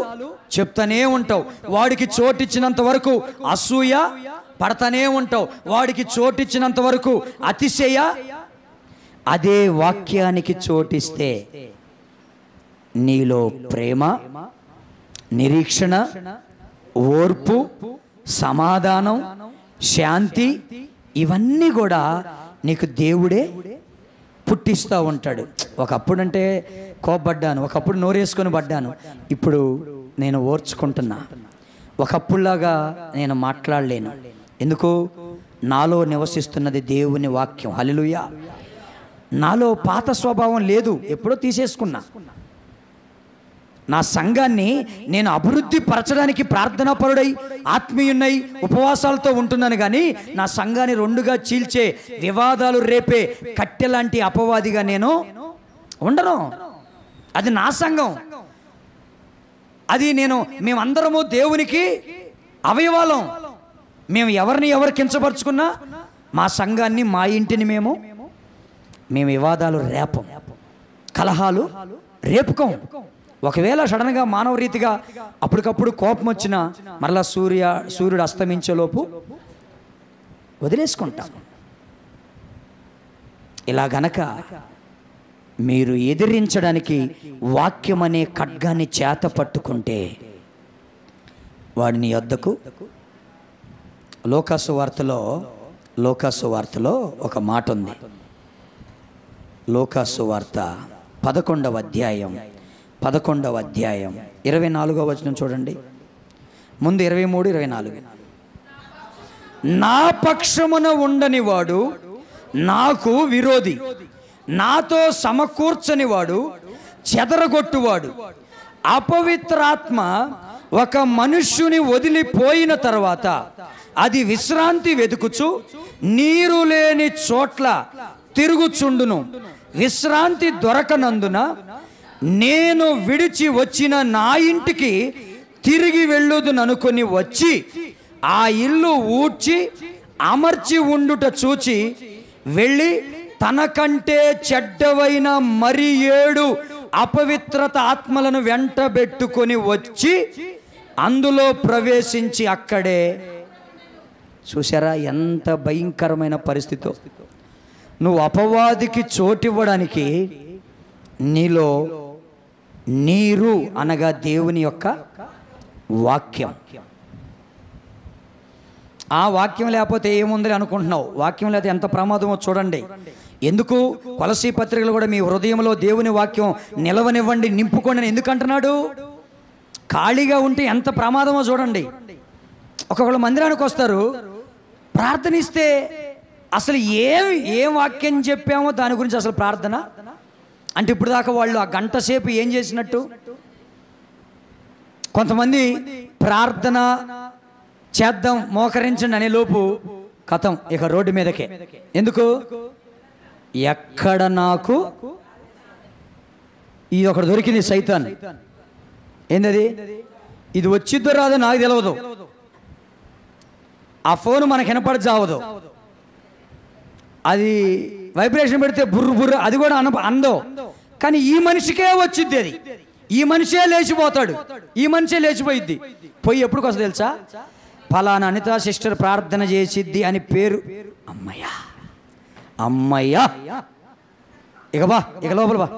చెప్తానే ఉంటావు. వాడికి చోటిచ్చినంత వరకు అసూయ పడతానే ఉంటావు. వాడికి చోటిచ్చినంత వరకు అతిశయ. అదే వాక్యానికి చోటిస్తే నీలో ప్రేమ, నిరీక్షణ, ఓర్పు, సమాధానం, శాంతి ఇవన్నీ కూడా నీకు దేవుడే పుట్టిస్తూ ఉంటాడు. ఒకప్పుడంటే కోపడ్డాను, ఒకప్పుడు నోరేసుకొని పడ్డాను, ఇప్పుడు నేను ఓర్చుకుంటున్నా. ఒకప్పుడులాగా నేను మాట్లాడలేను. ఎందుకు? నాలో నివసిస్తున్నది దేవుని వాక్యం. హల్లెలూయా. నాలో పాత స్వభావం లేదు, ఎప్పుడో తీసేసుకున్నా. నా సంఘాన్ని నేను అభివృద్ధి పరచడానికి ప్రార్థనాపరుడై ఆత్మీయున్నై ఉపవాసాలతో ఉంటున్నాను. కానీ నా సంఘాన్ని రెండుగా చీల్చే, వివాదాలు రేపే కట్టెలాంటి అపవాదిగా నేను ఉండను. అది నా సంఘం. అది మేమందరము దేవునికి అవయవాలం. మేము ఎవరిని ఎవరు కించపరుచుకున్నా మా సంఘాన్ని, మా ఇంటిని మేము వివాదాలు రేపం, కలహాలు రేపుకోం. ఒకవేళ సడన్గా మానవ రీతిగా అప్పటికప్పుడు కోపం వచ్చినా మరలా సూర్యుడు అస్తమించేలోపు వదిలేసుకుంటాం. ఇలా గనక మీరు ఎదిరించడానికి వాక్యం అనే ఖడ్గాన్ని చేత పట్టుకుంటే వాడిని యొద్దకు. లోకాసు వార్తలో ఒక మాట ఉంది. లోకాసు వార్త 11వ అధ్యాయం 24వ వచనం చూడండి. ముందు 23, 24. నా పక్షమున ఉండని వాడు నాకు విరోధి, నాతో సమకూర్చని వాడు చెదరగొట్టువాడు. అపవిత్రాత్మ ఒక మనుష్యుని వదిలిపోయిన తర్వాత అది విశ్రాంతి వెతుకుచు నీరు లేని చోట్ల తిరుగుచుండును. విశ్రాంతి దొరకనందున నేను విడిచి వచ్చిన నా ఇంటికి తిరిగి వెళ్ళుదుననుకొని వచ్చి ఆ ఇల్లు ఊడ్చి అమర్చి ఉండుట చూచి వెళ్ళి తనకంటే చెడ్డవైన మరి 7 అపవిత్రత ఆత్మలను వెంటబెట్టుకొని వచ్చి అందులో ప్రవేశించి అక్కడే. చూసారా ఎంత భయంకరమైన పరిస్థితో? నువ్వు అపవాదికి చోటివ్వడానికి నీలో నీరు అనగా దేవుని యొక్క వాక్యం. ఆ వాక్యం లేకపోతే ఏముందని అనుకుంటున్నావు? వాక్యం లేకపోతే ఎంత ప్రమాదమో చూడండి. ఎందుకు? కొలసీ పత్రికలు కూడా మీ హృదయంలో దేవుని వాక్యం నిలవనివ్వండి, నింపుకోండి అని ఎందుకు అంటున్నాడు? ఖాళీగా ఉంటే ఎంత ప్రమాదమో చూడండి. ఒక్కొక్కళ్ళు మందిరానికి వస్తారు, ప్రార్థనిస్తే అసలు ఏం వాక్యం చెప్పామో దాని గురించి అసలు ప్రార్థన అంటే ఇప్పుడు దాకా వాళ్ళు ఆ గంట సేపు ఏం చేసినట్టు. కొంతమంది ప్రార్థన చేద్దాం మోకరించండి అనే లోపు కథం ఇక రోడ్డు మీదకే. ఎందుకు? ఎక్కడ నాకు ఇది ఒకటి దొరికింది, సైతాన్. ఏందది? ఇది వచ్చిద్దో రాదో నాకు తెలియదు, ఆ ఫోన్ మనకు వినపడజావదు, అది వైబ్రేషన్ పెడితే బుర్రు బుర్రు అది కూడా అందో. కానీ ఈ మనిషికే వచ్చిద్ది, అది ఈ మనిషే లేచిపోతాడు, ఈ మనిషే లేచిపోయిద్ది. పోయి ఎప్పుడు వస్తుంది తెలుసా? ఫలానా అనితా సిస్టర్ ప్రార్థన చేసిద్ది అని పేరు. అమ్మయ్యా అమ్మయ్యా, ఇక బా, ఇక లోపల బా.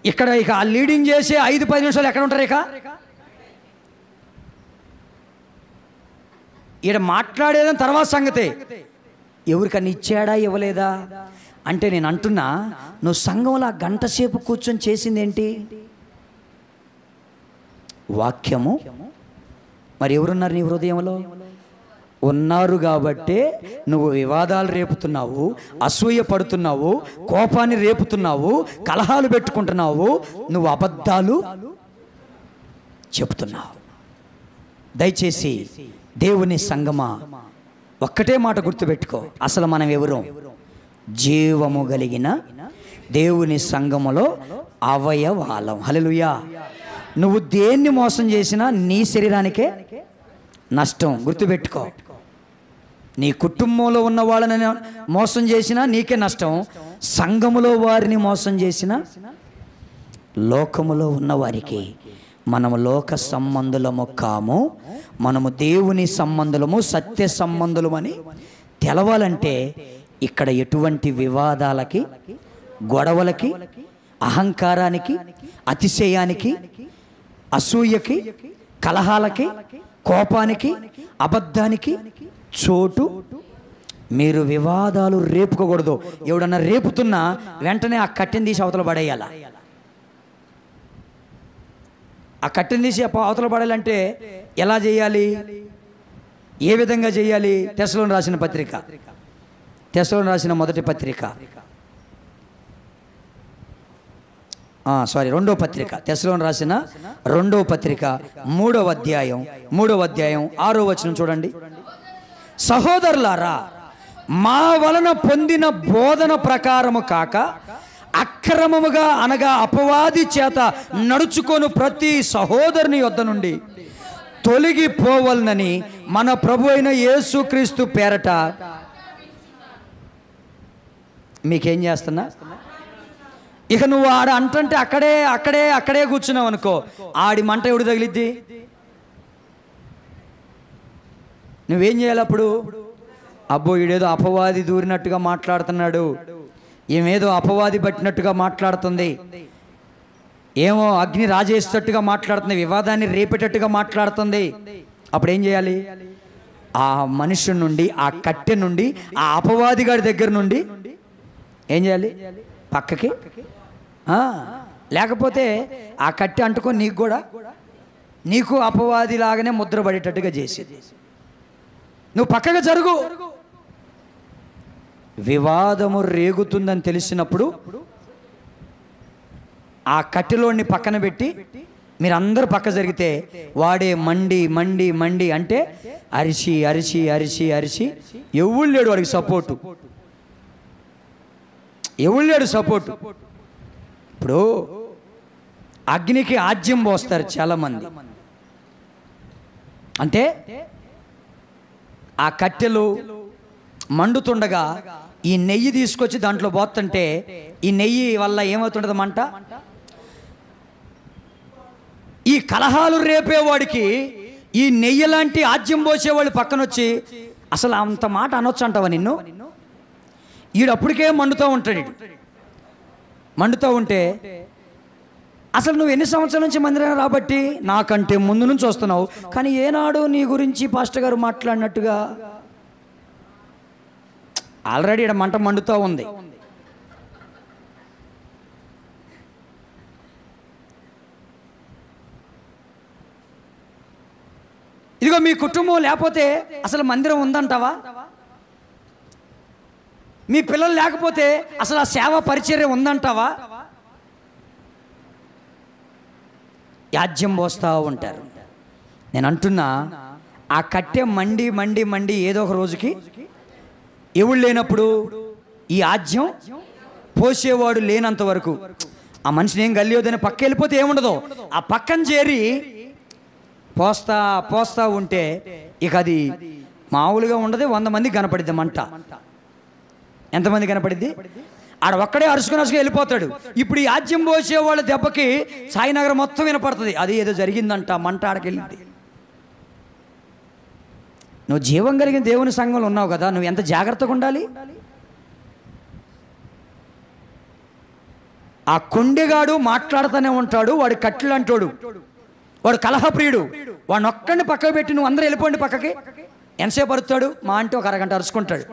ఇక్కడ ఇక ఆ లీడింగ్ చేసే 5-10 నిమిషాలు ఎక్కడ ఉంటారు? ఇక ఈడ మాట్లాడేదని తర్వాత సంగతే. ఎవరికన్నా ఇచ్చాడా ఇవ్వలేదా అంటే నేను అంటున్నా, నువ్వు సంఘంలో ఆ గంట సేపు కూర్చొని చేసింది ఏంటి? వాక్యము. మరి ఎవరున్నారు నీ హృదయంలో? ఉన్నారు కాబట్టే నువ్వు వివాదాలు రేపుతున్నావు, అసూయ పడుతున్నావు, కోపాన్ని రేపుతున్నావు, కలహాలు పెట్టుకుంటున్నావు, నువ్వు అబద్ధాలు చెప్తున్నావు. దయచేసి దేవుని సంగమా ఒక్కటే మాట గుర్తుపెట్టుకో, అసలు మనం ఎవరు? జీవము కలిగిన దేవుని సంఘములో అవయవాలం. హల్లెలూయా. నువ్వు దేన్ని మోసం చేసినా నీ శరీరానికే నష్టం. గుర్తుపెట్టుకో. నీ కుటుంబంలో ఉన్న వాళ్ళని మోసం చేసినా నీకే నష్టం. సంఘములో వారిని మోసం చేసినా, లోకములో ఉన్న వారికి. మనము లోక సంబంధులము కాము, మనము దేవుని సంబంధులము, సత్య సంబంధులమని తెలవాలంటే ఇక్కడ ఎటువంటి వివాదాలకి, గొడవలకి, అహంకారానికి, అతిశయానికి, అసూయకి, కలహాలకి, కోపానికి, అబద్ధానికి చోటు. మీరు వివాదాలు రేపుకోకూడదు. ఎవడన్నా రేపుతున్నా వెంటనే ఆ కట్టెని తీసి అవతల పడేయాల. ఆ కట్టెని తీసి అవతల పడాలంటే ఎలా చేయాలి, ఏ విధంగా చేయాలి? తెస్సలోని రాసిన పత్రిక, తెస్సలోని రాసిన మొదటి పత్రిక, రెండో పత్రిక, తెస్సలోని రాసిన రెండో పత్రిక 3వ అధ్యాయం 6వ వచనం చూడండి. సహోదరులారా, మా వలన పొందిన బోధన ప్రకారము కాక అక్రమముగా అనగా అపవాది చేత నడుచుకొని ప్రతి సహోదరుని యొద్ద నుండి తొలగిపోవలనని మన ప్రభు అయిన యేసుక్రీస్తు పేరట మీకేం చేస్తున్నా? ఇక నువ్వు ఆడ అంటుంటే అక్కడే కూర్చున్నావు అనుకో, ఆడి మంట ఎవడు తగిలిద్ది? నువ్వేం చేయాలి అప్పుడు? అబ్బో ఈడేదో అపవాది దూరినట్టుగా మాట్లాడుతున్నాడు, ఏమేదో అపవాది పట్టినట్టుగా మాట్లాడుతుంది, ఏమో అగ్ని రాజేసేటట్టుగా మాట్లాడుతుంది, వివాదాన్ని రేపేటట్టుగా మాట్లాడుతుంది. అప్పుడు ఏం చేయాలి? ఆ మనుషుడి నుండి, ఆ కట్టె నుండి, ఆ అపవాది గారి దగ్గర నుండి ఏం చేయాలి? పక్కకి. లేకపోతే ఆ కట్టె అంటుకొని నీకు అపవాది లాగానే ముద్ర పడేటట్టుగా చేసి నువ్వు పక్కగా జరుగు. వివాదము రేగుతుందని తెలిసినప్పుడు ఆ కట్టెలోని పక్కన పెట్టి మీరందరూ పక్క జరిగితే వాడే మండి అంటే అరిచి ఎవరు లేడు వాడికి సపోర్టు, ఎవరు లేడు సపోర్టు. ఇప్పుడు అగ్నికి ఆజ్యం పోస్తారు చాలామంది. అంటే ఆ కట్టెలు మండుతుండగా ఈ నెయ్యి తీసుకొచ్చి దాంట్లో పోతుంటే ఈ నెయ్యి వల్ల ఏమవుతుంటుంది? మంట. ఈ కలహాలు రేపేవాడికి ఈ నెయ్యి లాంటి ఆజ్యం పోసేవాళ్ళు పక్కనొచ్చి అసలు అంత మాట అనొచ్చు అంటావా నిన్ను? ఈడప్పటికే మండుతూ ఉంటాడు. మండుతూ ఉంటే అసలు నువ్వు ఎన్ని సంవత్సరాల నుంచి మందిరం రాబట్టి నాకంటే ముందు నుంచి వస్తున్నావు, కానీ ఏనాడు నీ గురించి పాస్టర్ గారు మాట్లాడినట్టుగా ఆల్రెడీ ఇక్కడ మంట మండుతూ ఉంది. ఇదిగో మీ కుటుంబం లేకపోతే అసలు మందిరం ఉందంటావా? మీ పిల్లలు లేకపోతే అసలు ఆ సేవా పరిచర్య ఉందంటావా? యాజ్యం పోస్తూ ఉంటారు. నేను అంటున్నా, ఆ కట్టె మండి ఏదో ఒక రోజుకి ఎవడు లేనప్పుడు ఈ ఆజ్యం పోసేవాడు లేనంత వరకు ఆ మనిషిని ఏం గల్లియోదని పక్క వెళ్ళిపోతే ఏముండదు. ఆ పక్కన చేరి పోస్తా ఉంటే ఇక అది మామూలుగా ఉండదు. 100 మంది కనపడిద్ది మంట. ఎంతమంది కనపడిద్ది? ఆడ ఒక్కడే అరుచుకుని వెళ్ళిపోతాడు. ఇప్పుడు ఈ ఆజ్యం పోసేవాళ్ళ దెబ్బకి సాయినగర్ మొత్తం వినపడుతుంది, అది ఏదో జరిగిందంట, మంట ఆడకెళ్ళింది. నువ్వు జీవం కలిగిన దేవుని సంఘంలో ఉన్నావు కదా, నువ్వు ఎంత జాగ్రత్తగా ఉండాలి. ఆ కొండెగాడు మాట్లాడుతూనే ఉంటాడు, వాడు కట్టెలు అంటాడు, వాడు కలహప్రియుడు, వాడిని ఒక్కడిని పక్కకు పెట్టి నువ్వు అందరూ వెళ్ళిపోండి పక్కకి, ఎంతసేపు అరుస్తాడు? మా అంటే ఒక అరగంట అరుచుకుంటాడు.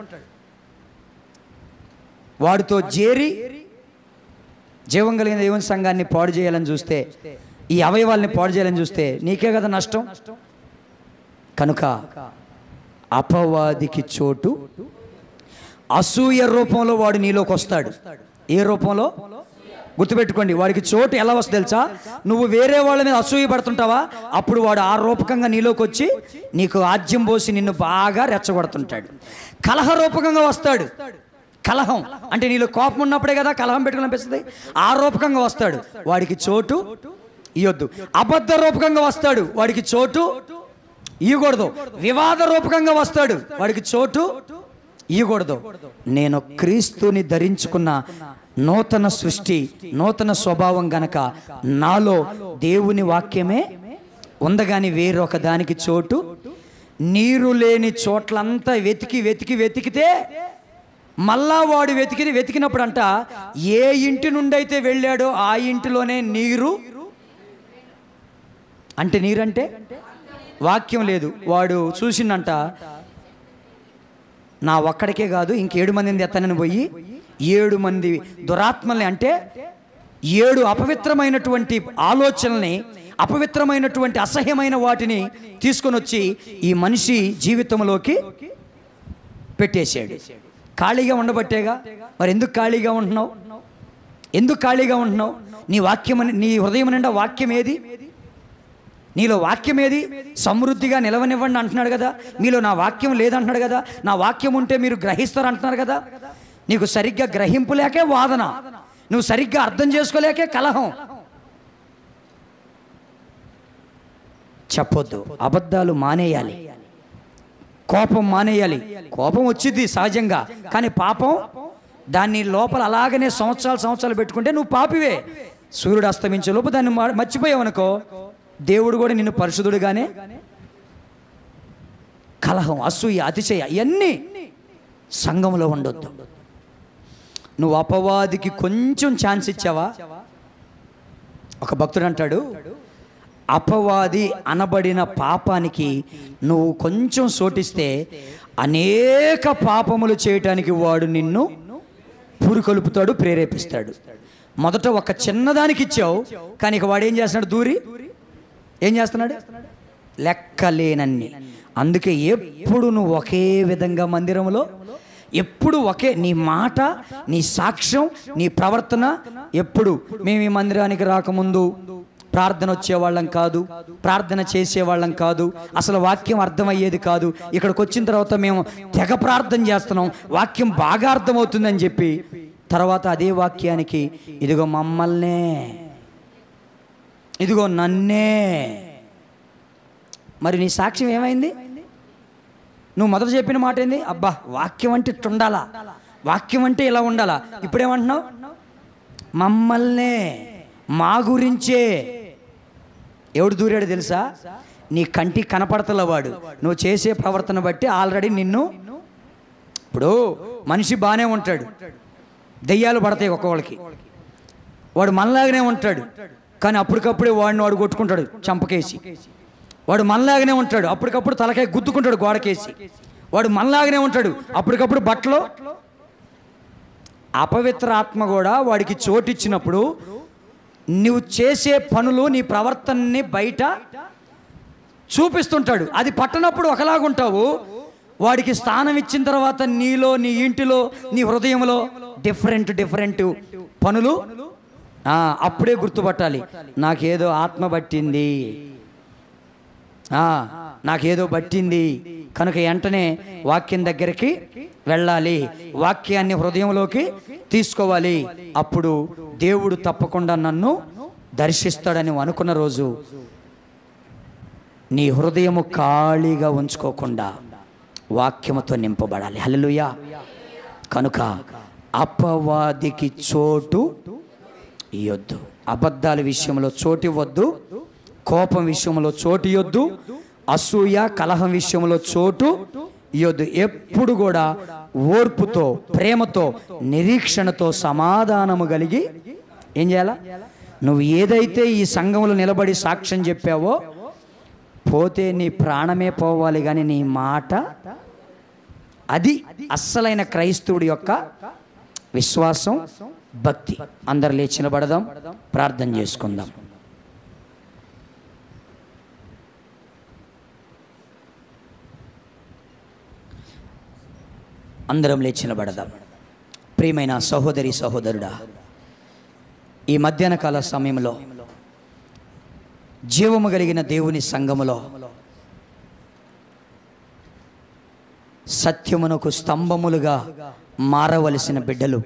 వాడితో చేరి జీవం కలిగిన దేవుని సంఘాన్ని పాడు చేయాలని చూస్తే, ఈ అవయవాల్ని పాడు చేయాలని చూస్తే నీకే కదా నష్టం. కనుక అపవాదికి చోటు అసూయ రూపంలో వాడు నీలోకి వస్తాడు. ఏ రూపంలో? గుర్తుపెట్టుకోండి, వాడికి చోటు ఎలా వస్తుంది తెలుసా? నువ్వు వేరే వాళ్ళ మీద అసూయ పడుతుంటావా, అప్పుడు వాడు ఆ రూపకంగా నీలోకి వచ్చి నీకు ఆజ్యం పోసి నిన్ను బాగా రెచ్చగొడుతుంటాడు. కలహ రూపకంగా వస్తాడు. కలహం అంటే నీలో కోపం ఉన్నప్పుడే కదా కలహం పెట్టుకుని అనిపిస్తుంది. ఆ రూపకంగా వస్తాడు. వాడికి చోటు ఇవ్వద్దు. అబద్ధ రూపకంగా వస్తాడు, వాడికి చోటు ఇవ్వకూడదు. వివాద రూపకంగా వస్తాడు, వాడికి చోటు ఇవ్వకూడదు. నేను క్రీస్తుని ధరించుకున్న నూతన సృష్టి, నూతన స్వభావం గనక నాలో దేవుని వాక్యమే ఉందగాని వేరొక దానికి చోటు. నీరు లేని చోట్లంతా వెతికితే మళ్ళా వాడు వెతికినప్పుడు అంట ఏ ఇంటి నుండి అయితే వెళ్ళాడో ఆ ఇంటిలోనే నీరు. అంటే నీరంటే వాక్యం లేదు. వాడు చూసిందంట, నా ఒక్కడికే కాదు ఇంక 7 మందిని తెత్తనని పోయి 7 మంది దురాత్మల్ని, అంటే 7 అపవిత్రమైనటువంటి ఆలోచనల్ని, అపవిత్రమైనటువంటి అసహ్యమైన వాటిని తీసుకొని వచ్చి ఈ మనిషి జీవితంలోకి పెట్టేశాడు. ఖాళీగా ఉండబట్టేగా. మరి ఎందుకు ఖాళీగా ఉంటున్నావు? ఎందుకు ఖాళీగా ఉంటున్నావు? నీ వాక్యం, నీ హృదయం నిండా వాక్యం ఏది? నీలో వాక్యం ఏది? సమృద్ధిగా నిలవనివ్వండి అంటున్నాడు కదా. మీలో నా వాక్యం లేదంటున్నాడు కదా. నా వాక్యం ఉంటే మీరు గ్రహిస్తారు అంటున్నారు కదా. నీకు సరిగ్గా గ్రహింపు లేకే వాదన, నువ్వు సరిగ్గా అర్థం చేసుకోలేకే కలహం. చెప్పొద్దు. అబద్ధాలు మానేయాలి, కోపం మానేయాలి. కోపం వచ్చింది సహజంగా, కానీ పాపం దాన్ని లోపల అలాగనే సంవత్సరాలు పెట్టుకుంటే నువ్వు పాపివే. సూర్యుడు అస్తమించే లోపు దాన్ని మర్చిపోయావు అనుకో, దేవుడు కూడా నిన్ను పరిశుద్ధుడుగానే. కలహం, అసూయ, అతిశయ ఇవన్నీ సంఘంలో ఉండొద్దు. నువ్వు అపవాదికి కొంచెం ఛాన్స్ ఇచ్చావా? ఒక భక్తుడు అంటాడు, అపవాది అనబడిన పాపానికి నువ్వు కొంచెం చోటిస్తే అనేక పాపములు చేయటానికి వాడు నిన్ను పురుకొలుపుతాడు, ప్రేరేపిస్తాడు. మొదట ఒక చిన్నదానికి ఇచ్చావు, కానీ ఇక వాడు ఏం చేస్తున్నాడు? దూరి ఏం చేస్తున్నాడు? లెక్కలేనన్ని. అందుకే ఎప్పుడు నువ్వు ఒకే విధంగా మందిరంలో, ఎప్పుడు ఒకే నీ మాట, నీ సాక్ష్యం, నీ ప్రవర్తన. ఎప్పుడు మేము ఈ మందిరానికి రాకముందు ప్రార్థన వచ్చేవాళ్ళం కాదు, ప్రార్థన చేసేవాళ్ళం కాదు, అసలు వాక్యం అర్థమయ్యేది కాదు. ఇక్కడికి వచ్చిన తర్వాత మేము తెగ ప్రార్థన చేస్తున్నాం, వాక్యం బాగా అర్థమవుతుందని చెప్పి తర్వాత అదే వాక్యానికి ఇదిగో మమ్మల్నే, ఇదిగో నన్నే. మరి నీ సాక్ష్యం ఏమైంది? నువ్వు మొదట చెప్పిన మాట ఏంది? అబ్బా వాక్యం అంటే ఇట్లా ఉండాలా, వాక్యం అంటే ఇలా ఉండాలా. ఇప్పుడేమంటున్నావు? మమ్మల్నే, మా గురించే. ఎవడు దూరాడు తెలుసా? నీ కంటికి కనపడతలవాడు. నువ్వు చేసే ప్రవర్తన బట్టి ఆల్రెడీ నిన్ను. ఇప్పుడు మనిషి బాగానే ఉంటాడు, దెయ్యాలు పడతాయి ఒక్కొక్కడికి. వాడు మనలాగానే ఉంటాడు, కానీ అప్పటికప్పుడే వాడు కొట్టుకుంటాడు చంపకేసి. వాడు మనలాగానే ఉంటాడు, అప్పటికప్పుడు తలకాయ గుద్దుకుంటాడు గోడకేసి. వాడు మనలాగానే ఉంటాడు, అప్పటికప్పుడు బట్టలో. అపవిత్ర ఆత్మ కూడా వాడికి చోటిచ్చినప్పుడు నువ్వు చేసే పనులు, నీ ప్రవర్తనని బయట చూపిస్తుంటాడు. అది పట్టనప్పుడు ఒకలాగుంటావు, వాడికి స్థానం ఇచ్చిన తర్వాత నీలో, నీ ఇంటిలో, నీ హృదయంలో డిఫరెంట్ పనులు. అప్పుడే గుర్తుపట్టాలి, నాకేదో ఆత్మ పట్టింది, నాకేదో పట్టింది కనుక వెంటనే వాక్యం దగ్గరికి వెళ్ళాలి, వాక్యాన్ని హృదయంలోకి తీసుకోవాలి. అప్పుడు దేవుడు తప్పకుండా నన్ను దర్శిస్తాడని అనుకున్న రోజు నీ హృదయము ఖాళీగా ఉంచుకోకుండా వాక్యముతో నింపబడాలి. హల్లెలూయా. కనుక అపవాదికి చోటు ఇవ్వద్దు, అబద్ధాల విషయంలో చోటు ఇవ్వద్దు, కోపం విషయంలో చోటు ఇవ్వద్దు, అసూయ కలహం విషయంలో చోటు ఇవ్వద్దు. ఎప్పుడు కూడా ఓర్పుతో, ప్రేమతో, నిరీక్షణతో, సమాధానము కలిగి ఏం చేయాలా? నువ్వు ఏదైతే ఈ సంఘంలో నిలబడి సాక్ష్యం చెప్పావో, పోతే నీ ప్రాణమే పోవాలి కానీ నీ మాట. అది అస్సలైన క్రైస్తవుడి యొక్క విశ్వాసం, భక్తి. అందరు లేచి నిలబడదాం, ప్రార్థన చేసుకుందాం. అందరం లేచి నిలబడదాం. ప్రియమైన సహోదరి సహోదరుడా, ఈ మధ్యాహ్న కాల సమయంలో జీవము కలిగిన దేవుని సంఘములో సత్యమునకు స్తంభములుగా మారవలసిన బిడ్డలు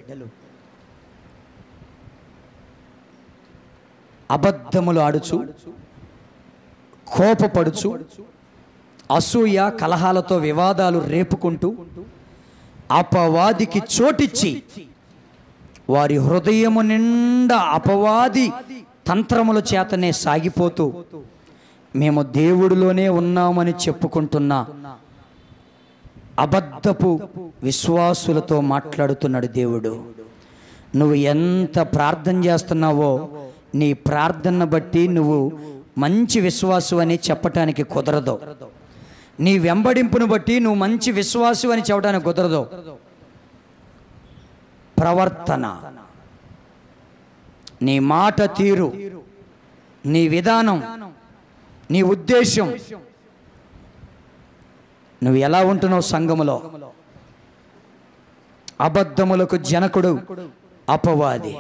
అబద్ధములు ఆడుచు, కోపపడుచు, అసూయ కలహాలతో వివాదాలు రేపుకుంటూ అపవాదికి చోటిచ్చి వారి హృదయము నిండా అపవాది తంత్రముల చేతనే సాగిపోతూ మేము దేవుడిలోనే ఉన్నామని చెప్పుకుంటున్న అబద్ధపు విశ్వాసులతో మాట్లాడుతున్నాడు దేవుడు. నువ్వు ఎంత ప్రార్థన చేస్తున్నావో నీ ప్రార్థన బట్టి నువ్వు మంచి విశ్వాసు అని చెప్పటానికి కుదరదు. నీ వెంబడింపును బట్టి నువ్వు మంచి విశ్వాసు అని చెప్పడానికి కుదరదు. ప్రవర్తన, నీ మాట తీరు, నీ విధానం, నీ ఉద్దేశం, నువ్వు ఎలా ఉంటున్నావు సంఘములో. అబద్ధములకు జనకుడు అపవాది.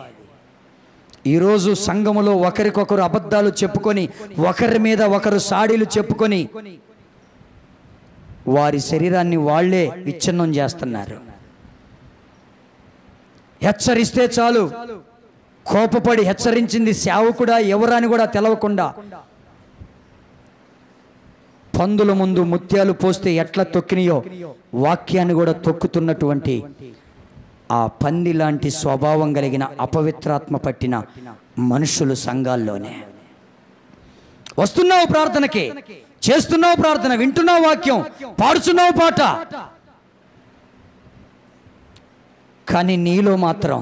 ఈరోజు సంఘములో ఒకరికొకరు అబద్ధాలు చెప్పుకొని, ఒకరి మీద ఒకరు సాడీలు చెప్పుకొని వారి శరీరాన్ని వాళ్లే విచ్ఛిన్నం చేస్తున్నారు. హెచ్చరిస్తే చాలు కోపపడి హెచ్చరించింది సేవకుడా ఎవరని కూడా తెలవకుండా పందుల ముందు ముత్యాలు పోస్తే ఎట్లా తొక్కినాయో వాక్యాన్ని కూడా తొక్కుతున్నటువంటి ఆ పంది లాంటి స్వభావం కలిగిన అపవిత్రాత్మ పట్టిన మనుషులు సంఘాల్లోనే. వస్తున్నావు ప్రార్థనకి, చేస్తున్నావు ప్రార్థన, వింటున్నావు వాక్యం, పాడుచున్నావు పాట, కానీ నీలో మాత్రం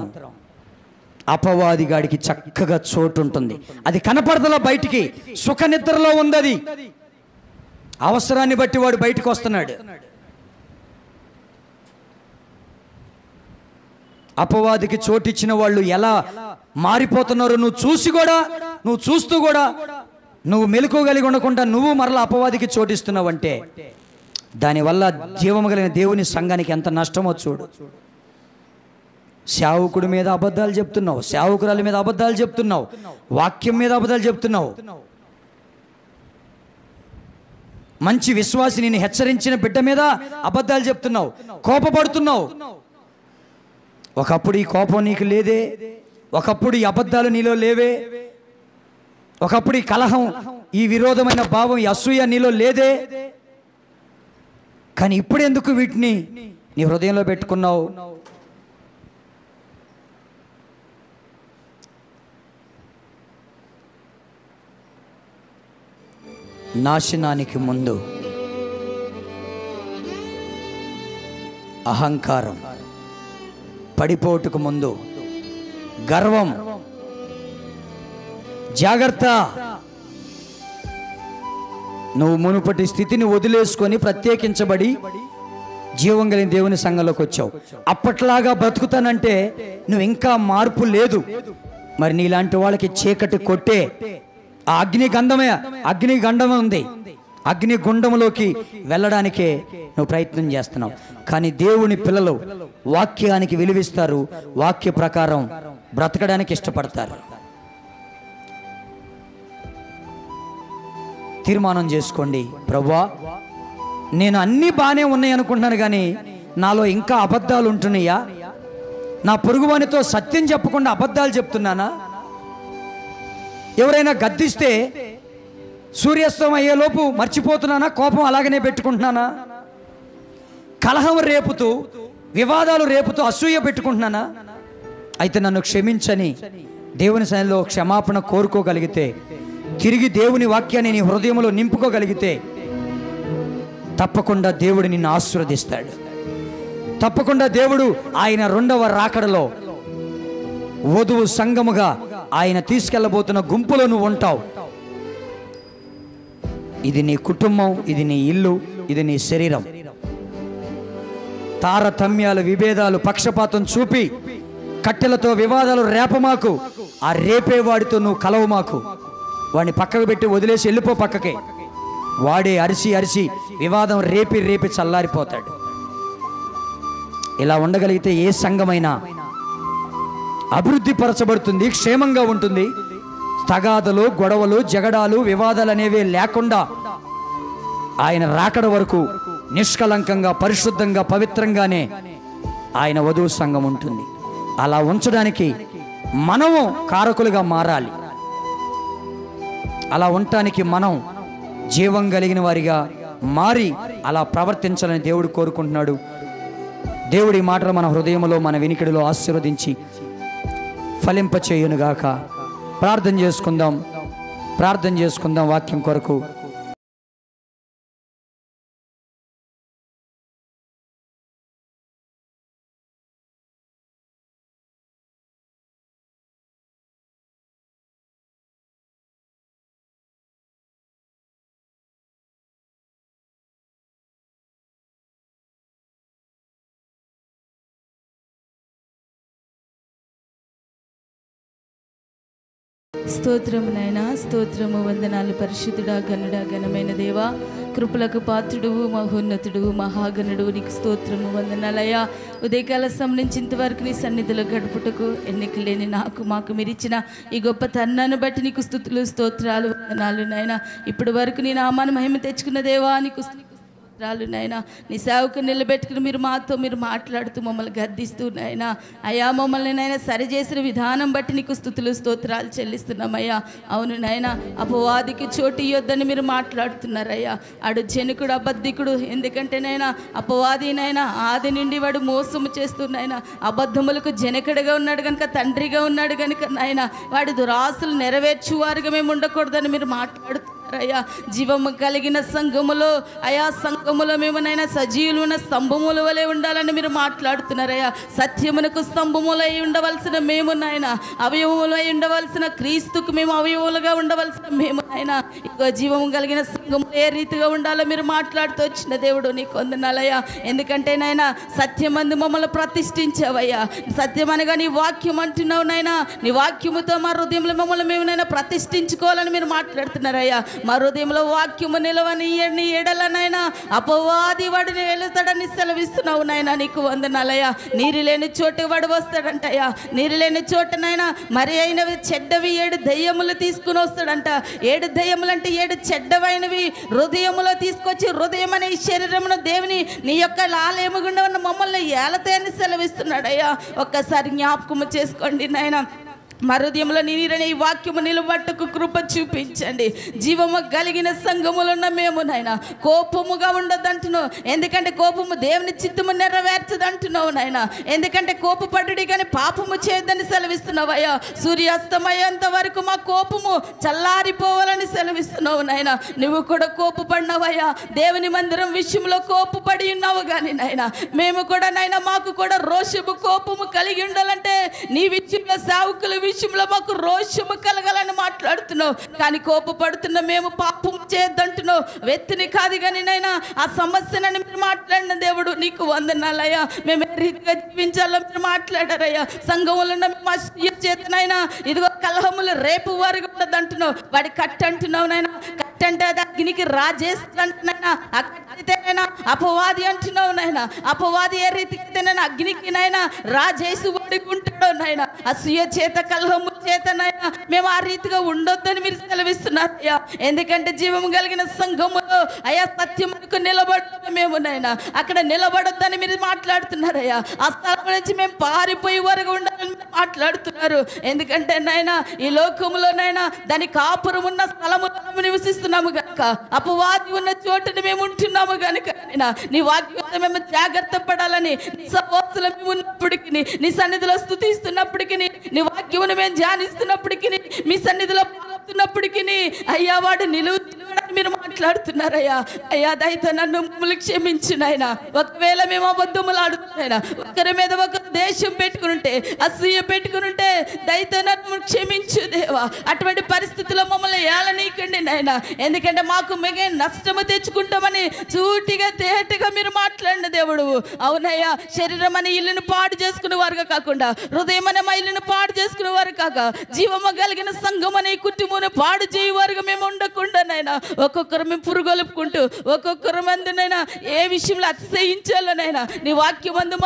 అపవాదిగాడికి చక్కగా చోటు ఉంటుంది. అది కనపడదలా బయటికి, సుఖ నిద్రలో ఉంది. అవసరాన్ని బట్టి వాడు బయటకు వస్తున్నాడు. అపవాదికి చోటిచ్చిన వాళ్ళు ఎలా మారిపోతున్నారో నువ్వు చూస్తూ కూడా నువ్వు మెలకువగలిగి ఉండకుండా నువ్వు మరలా అపవాదికి చోటిస్తున్నావంటే దానివల్ల జీవము కలిగిన దేవుని సంఘానికి ఎంత నష్టమో చూడు. సేవకుడి మీద అబద్ధాలు చెప్తున్నావు, సేవకురాల మీద అబద్ధాలు చెప్తున్నావు, వాక్యం మీద అబద్ధాలు చెప్తున్నావు, మంచి విశ్వాసి నిన్ను హెచ్చరించిన బిడ్డ మీద అబద్ధాలు చెప్తున్నావు, కోపపడుతున్నావు. ఒకప్పుడు ఈ కోపం నీకు లేదే, ఒకప్పుడు ఈ అబద్ధాలు నీలో లేవే, ఒకప్పుడు ఈ కలహం, ఈ విరోధమైన భావం, ఈ అసూయ నీలో లేదే, కానీ ఇప్పుడు ఎందుకు వీటిని నీ హృదయంలో పెట్టుకున్నావు? నాశనానికి ముందు అహంకారం, పడిపోటుకు ముందు గర్వం. జాగ్రత్త, నువ్వు మునుపటి స్థితిని వదిలేసుకొని ప్రత్యేకించబడి జీవం కలిగిన దేవుని సంఘంలోకి వచ్చావు. అప్పట్లాగా బ్రతుకుతానంటే నువ్వు ఇంకా మార్పు లేదు. మరి నీలాంటి వాళ్ళకి చీకటి కొట్టే ఆ అగ్నిగండమే ఉంది. అగ్నిగుండంలోకి వెళ్ళడానికే నువ్వు ప్రయత్నం చేస్తున్నావు. కానీ దేవుని పిల్లలు వాక్యానికి విలువిస్తారు, వాక్య ప్రకారం బ్రతకడానికి ఇష్టపడతారు. తీర్మానం చేసుకోండి, ప్రభువా నేను అన్నీ బాగానే ఉన్నాయి అనుకుంటున్నాను, కానీ నాలో ఇంకా అబద్ధాలు ఉంటున్నాయా? నా పొరుగువానితో సత్యం చెప్పకుండా అబద్ధాలు చెప్తున్నానా? ఎవరైనా గద్దిస్తే సూర్యాస్తం అయ్యేలోపు మర్చిపోతున్నానా? కోపం అలాగనే పెట్టుకుంటున్నానా? కలహం రేపుతూ, వివాదాలు రేపుతూ అసూయ పెట్టుకుంటున్నానా? అయితే నన్ను క్షమించని దేవుని సన్నిధిలో క్షమాపణ కోరుకోగలిగితే, తిరిగి దేవుని వాక్యాన్ని నీ హృదయంలో నింపుకోగలిగితే తప్పకుండా దేవుడు నిన్ను ఆశీర్వదిస్తాడు. తప్పకుండా దేవుడు ఆయన రెండవ రాకడలో వధువు సంఘముగా ఆయన తీసుకెళ్ళబోతున్న గుంపులో నువ్వు ఉంటావు. ఇది నీ కుటుంబం, ఇది నీ ఇల్లు, ఇది నీ శరీరం. తారతమ్యాలు, విభేదాలు, పక్షపాతం చూపి కట్టెలతో వివాదాలు రేపమాకు. ఆ రేపేవాడితో నువ్వు కలవమాకు. వాడిని పక్కకు పెట్టి వదిలేసి వెళ్ళిపో పక్కకే. వాడే అరిసి వివాదం రేపి చల్లారిపోతాడు. ఇలా ఉండగలిగితే ఏ సంఘమైనా అభివృద్ధి పరచబడుతుంది, క్షేమంగా ఉంటుంది. తగాదలు, గొడవలు, జగడాలు, వివాదాలు అనేవి లేకుండా ఆయన రాకడ వరకు నిష్కలంకంగా, పరిశుద్ధంగా, పవిత్రంగానే ఆయన వధువు సంఘం ఉంటుంది. అలా ఉంచడానికి మనము కారకులుగా మారాలి. అలా ఉండటానికి మనం జీవం కలిగిన వారిగా మారి అలా ప్రవర్తించాలని దేవుడు కోరుకుంటున్నాడు. దేవుడి మాటలు మన హృదయంలో, మన వినికిడిలో ఆశీర్వదించి ఫలింపచేయునుగాక. ప్రార్థన చేసుకుందాం వాక్యం కొరకు. స్తోత్రము నాయనా, స్తోత్రము, వందనాలు. పరిశుద్ధుడా, ఘనుడా, ఘనమైన దేవా, కృపలకు పాత్రుడు, మహోన్నతుడు, మహాగణుడు, నీకు స్తోత్రము, వందనాలయ్యా. ఉదయకాల సమయం నుంచి ఇంతవరకు నీ సన్నిధిలో గడుపుటకు ఎన్నిక లేని మాకు మీరిచ్చిన ఈ గొప్ప తరుణాన్ని బట్టి నీకు స్తుతులు, స్తోత్రాలు, వందనాలు నాయనా. ఇప్పటి వరకు నీ నామాన్ని మహిమ తెచ్చుకున్న దేవా, నీకు రాలు నాయనా. నీ సేవకు నిలబెట్టుకుని మీరు మాట్లాడుతూ మమ్మల్ని గద్దిస్తూ నాయనా, అయ్యా మమ్మల్ని నాయన సరిచేసిన విధానం బట్టి నీకు స్తుతులు, స్తోత్రాలు చెల్లిస్తున్నామయ్యా. అవును నాయన, అపవాదికి చోటు ఇవ్వద్దని మీరు మాట్లాడుతున్నారయ్యా. ఆడు జనకుడు, అబద్ధికుడు. ఎందుకంటే నాయన అపవాది నాయన ఆది నుండి వాడు మోసము చేస్తున్నాయన, అబద్ధములకు జనకుడిగా ఉన్నాడు కనుక, తండ్రిగా ఉన్నాడు కనుక నాయన వాడి దురాశలు నెరవేర్చువారుగా మేము ఉండకూడదని మీరు మాట్లాడుతున్నారు అయ్యా. జీవము కలిగిన సంఘములో, అయా సంఘములో మేమునైనా సజీవులైన స్తంభముల వలె ఉండాలని మీరు మాట్లాడుతున్నారయ్యా. సత్యమునకు స్తంభములై ఉండవలసిన మేము నాయన, అవయవములై ఉండవలసిన క్రీస్తుకు మేము అవయవులుగా ఉండవలసిన మేము నాయన, ఇక జీవము కలిగిన సంఘములు ఏ రీతిగా ఉండాలో మీరు మాట్లాడుతూ వచ్చిన దేవుడు నీకు వందనాలయ్యా. ఎందుకంటే నాయన సత్యమందు మమ్మల్ని ప్రతిష్ఠించావయ్యా. సత్యం అనగా నీ వాక్యం అంటున్నావు నాయన. నీ వాక్యముతో మా హృదయంలో మమ్మల్ని మేమునైనా ప్రతిష్ఠించుకోవాలని మీరు మాట్లాడుతున్నారయ్యా. మా హృదయంలో వాక్యము నిలవని ఎడలనైనా అపవాది వాడిని వెళుతాడని సెలవిస్తున్నావు నాయన, నీకు వందనాలయ్యా. నీరు లేని చోటు వాడు వస్తాడంటయ్యా. నీరు లేని చోటనైనా మరి అయినవి చెడ్డవి 7 దయ్యములు తీసుకుని వస్తాడంట. 7 దయ్యములు అంటే 7 చెడ్డవైనవి హృదయములో తీసుకొచ్చి, హృదయం అనే ఈ శరీరమును దేవుని నీ యొక్క ఆలయము గుండా ఉన్న మమ్మల్ని ఏలతాయని సెలవిస్తున్నాడయ్యా. ఒక్కసారి జ్ఞాపకము చేసుకోండి నాయన. మా హృదయంలో నీరని ఈ వాక్యము నిలబట్టుకు కృప చూపించండి. జీవము కలిగిన సంఘములున్న మేము నాయన కోపముగా ఉండొద్దంటున్నావు. ఎందుకంటే కోపము దేవుని చిత్తము నెరవేర్చదంటున్నావు నాయన. ఎందుకంటే కోపపడుడి కానీ పాపము చేయొద్దని సెలవిస్తున్నావయ్యా. సూర్యాస్తమయ్యేంత వరకు మా కోపము చల్లారిపోవాలని సెలవిస్తున్నావు నాయన. నువ్వు కూడా కోపపడినవయ్యా. దేవుని మందిరం విషయంలో కోపపడి ఉన్నావు కానీ నాయన మేము కూడా నాయన మాకు కూడా రోషము, కోపము కలిగి ఉండాలంటే నీ విషయంలో, సేవకుల విషయంలో మాకు రోషము కలగాలని మాట్లాడుతున్నావు. కానీ కోపపడుతున్న మేము పాపం చేయొద్దంటున్నావు. వ్యక్తిని కాదు కానీ నైనా ఆ సమస్యనని మీరు మాట్లాడిన దేవుడు నీకు వందనాలయ్యా. మేము ఏ రీతిగా జీవించాలో మీరు మాట్లాడారయ్యా. సంఘములో మా చేతనైనా ఇదిగో కలహములు రేపు వారికి ఉండదంటున్నావు. వాడి కట్ అంటున్నావు నాయన. కట్ అంటే అది అగ్నికి రాజేస్తుంటున్నాయినా. అగ్నితేనైనా అపవాది అంటున్నావు నాయన. అపవాది ఏ రీతికి నైనా అగ్నికి నైనా రాజేసి వాడుకుంటాడు నాయన. అసూయ చేత, కలహము చేతనైనా మేము ఆ రీతిగా ఉండొద్దని మీరు సెలవిస్తున్నారు అయ్యా. ఎందుకంటే జీవము కలిగిన సంఘములో అయ్యా సత్యముకు నిలబడ మేము నైనా అక్కడ నిలబడొద్దని మీరు మాట్లాడుతున్నారయ్యా. ఆ స్థలం నుంచి మేము పారిపోయి వరకు ఉండాలని మాట్లాడుతున్నారు. ఎందుకంటే నాయనా ఈ లోకములోనైనా దాని కాపురం ఉన్న స్థలములను నివసిస్తున్నాము కనుక, అపవాది ఉన్న చోటుని మేము ఉంటున్నాము కనుక నీ వాక్యం మేము జాగ్రత్త పడాలని, నీ సహవాసంలో మేము ఉన్నప్పటికీ, నీ సన్నిధిలో స్తుతిస్తున్నప్పటికీ, నీ వాక్యమును మేము ధ్యానిస్తున్నప్పటికీ, మీ సన్నిధిలో పాడుతున్నప్పటికీ అయ్యా వాడు నిలువుని మీరు మాట్లాడుతున్నారయ్యా. అయ్యా దయతో నన్ను మమ్మల్ని క్షమించు నాయన. ఒకవేళ మేము అబద్ధములు ఆడుతున్నాయినా, ఒకరి మీద ఒకరు దేశం పెట్టుకుని అసూయ పెట్టుకుని దయతో నన్ను క్షమించు దేవా. అటువంటి పరిస్థితుల్లో మమ్మల్ని ఏలనీయకండి నాయన. ఎందుకంటే మాకు మిగే నష్టము తెచ్చుకుంటామని చూటిగా తేటగా మీరు మాట్లాడిన దేవుడు. అవునయ్యా, శరీరం అనే ఇల్లును పాడు చేసుకునే వారుగా కాకుండా, హృదయం అనే మా ఇల్లును పాడు చేసుకునే వారు కాక, జీవము కలిగిన సంఘం అనే కుటుంబం పాడు చేయవారుగా మేము ఉండకుండా నాయన ఒక్కొక్కరు మేము పురుగొలుపుకుంటూ ఒక్కొక్కరు మందినైనా ఏ విషయంలో అతిశయించాలోనైనా నీ వాక్యం అందు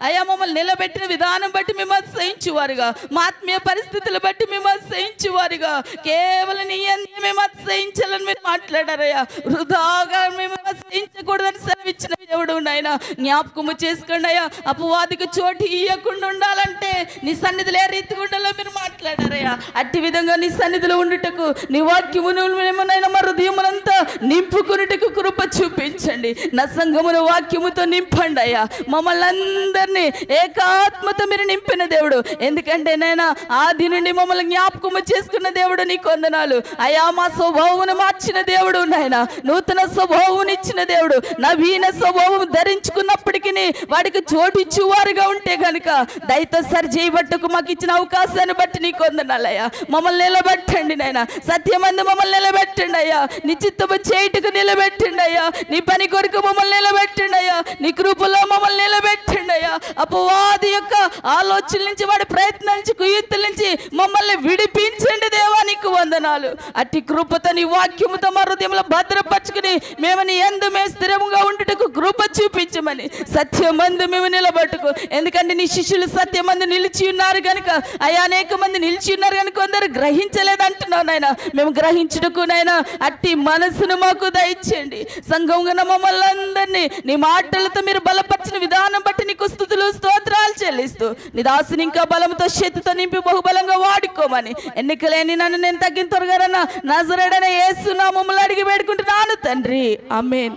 అయ్యా మమ్మల్ని నిలబెట్టిన విధానం బట్టి మేము అతిశయించువారుగా, మా ఆత్మీయ పరిస్థితులు బట్టి మేము అతిశయించువారుగా, కేవలం నీ అందే మేము అతిశయించాలని మీరు మాట్లాడారయ్యా. వృధాగా మేము అతిశయించకూడదని సెలవిచ్చిన దేవుడు నాయన. జ్ఞాపకము చేసుకోండి అయ్యా. అపవాదికి చోటు ఇవ్వకుండా ఉండాలంటే నీ సన్నిధిలో ఏ రీతిగా ఉండాలో మీరు మాట్లాడారయ్యా. అట్టి విధంగా నీ సన్నిధిలో ఉండుటకు, నీ వాక్యమును ఏమనైనా మా హృదయమునంతా నింపుకున్నటకు కృప చూపించండి. నా సంఘమును వాక్యముతో నింపండి అయ్యా. మమ్మల్ని అందరినీ ఏకాత్మతో మీరు నింపిన దేవుడు. ఎందుకంటే నైనా ఆది నుండి మమ్మల్ని జ్ఞాపకము చేసుకున్న దేవుడు నీకు వందనాలు అయ్యా. మా స్వభావమును మార్చిన దేవుడు నాయన, నూతన స్వభావం ఇచ్చిన దేవుడు. నవీన స్వభావం ధరించుకున్నప్పటికీ వాడికి చోటిచ్చువారుగా ఉంటే కనుక దయతో సరి చేయబట్టుకు మాకు ఇచ్చిన అవకాశాన్ని బట్టి నీకు వందనాలయ్యా. మమ్మల్ని నిలబెట్టండి నాయన, సత్యమంది మమ్మల్ని నిలబెట్టండి అయ్యా. నీ చిత్తము చేయుటకు నిలబెట్టండి అయ్యా. నీ పని కొరకు మమ్మల్ని నిలబెట్టండి అయ్యా. నీ కృపలో మమ్మల్ని నిలబెట్టండి అయ్యా. అపవాది యొక్క ఆలోచనల నుంచి, వాడి ప్రయత్నాల నుంచి, కుయుక్తుల నుంచి మమ్మల్ని విడిపించండి దేవా, నీకు వందనాలు. అట్టి కృపతో నీ వాక్యముతో మా హృదయంలో భద్రపరచుకుని మేము నీ యందు మేము స్థిరంగా ఉండుటకు కృప చూపించమని, సత్యమందు మేము నిలబట్టుకు. ఎందుకంటే నీ శిష్యులు సత్యమందు నిలిచి ఉన్నారు కనుక అయ్యా, అనేక మంది నిలిచి ఉన్నారు కనుక కొందరు గ్రహించలేదు అంటున్నావు నాయన. మేము గ్రహించుటకు నాయన అట్టి మనసును మాకు దయచేయండి. సంఘంగా మమ్మల్ని అందరినీ నీ మాటలతో మీరు బలపరిచిన విధానం బట్టి నీకు స్తుతులు స్తోత్రాలు చెల్లిస్తూ నీ దాసుని ఇంకా బలంతో శక్తితో నింపి బహుబలంగా వాడుకోమని, ఎన్నికలేని నన్ను నేను తగ్గిన త్వరగా నజరేయుడైన యేసు నామములో అడిగి వేడుకుంటున్నాను తండ్రి, ఆమేన్.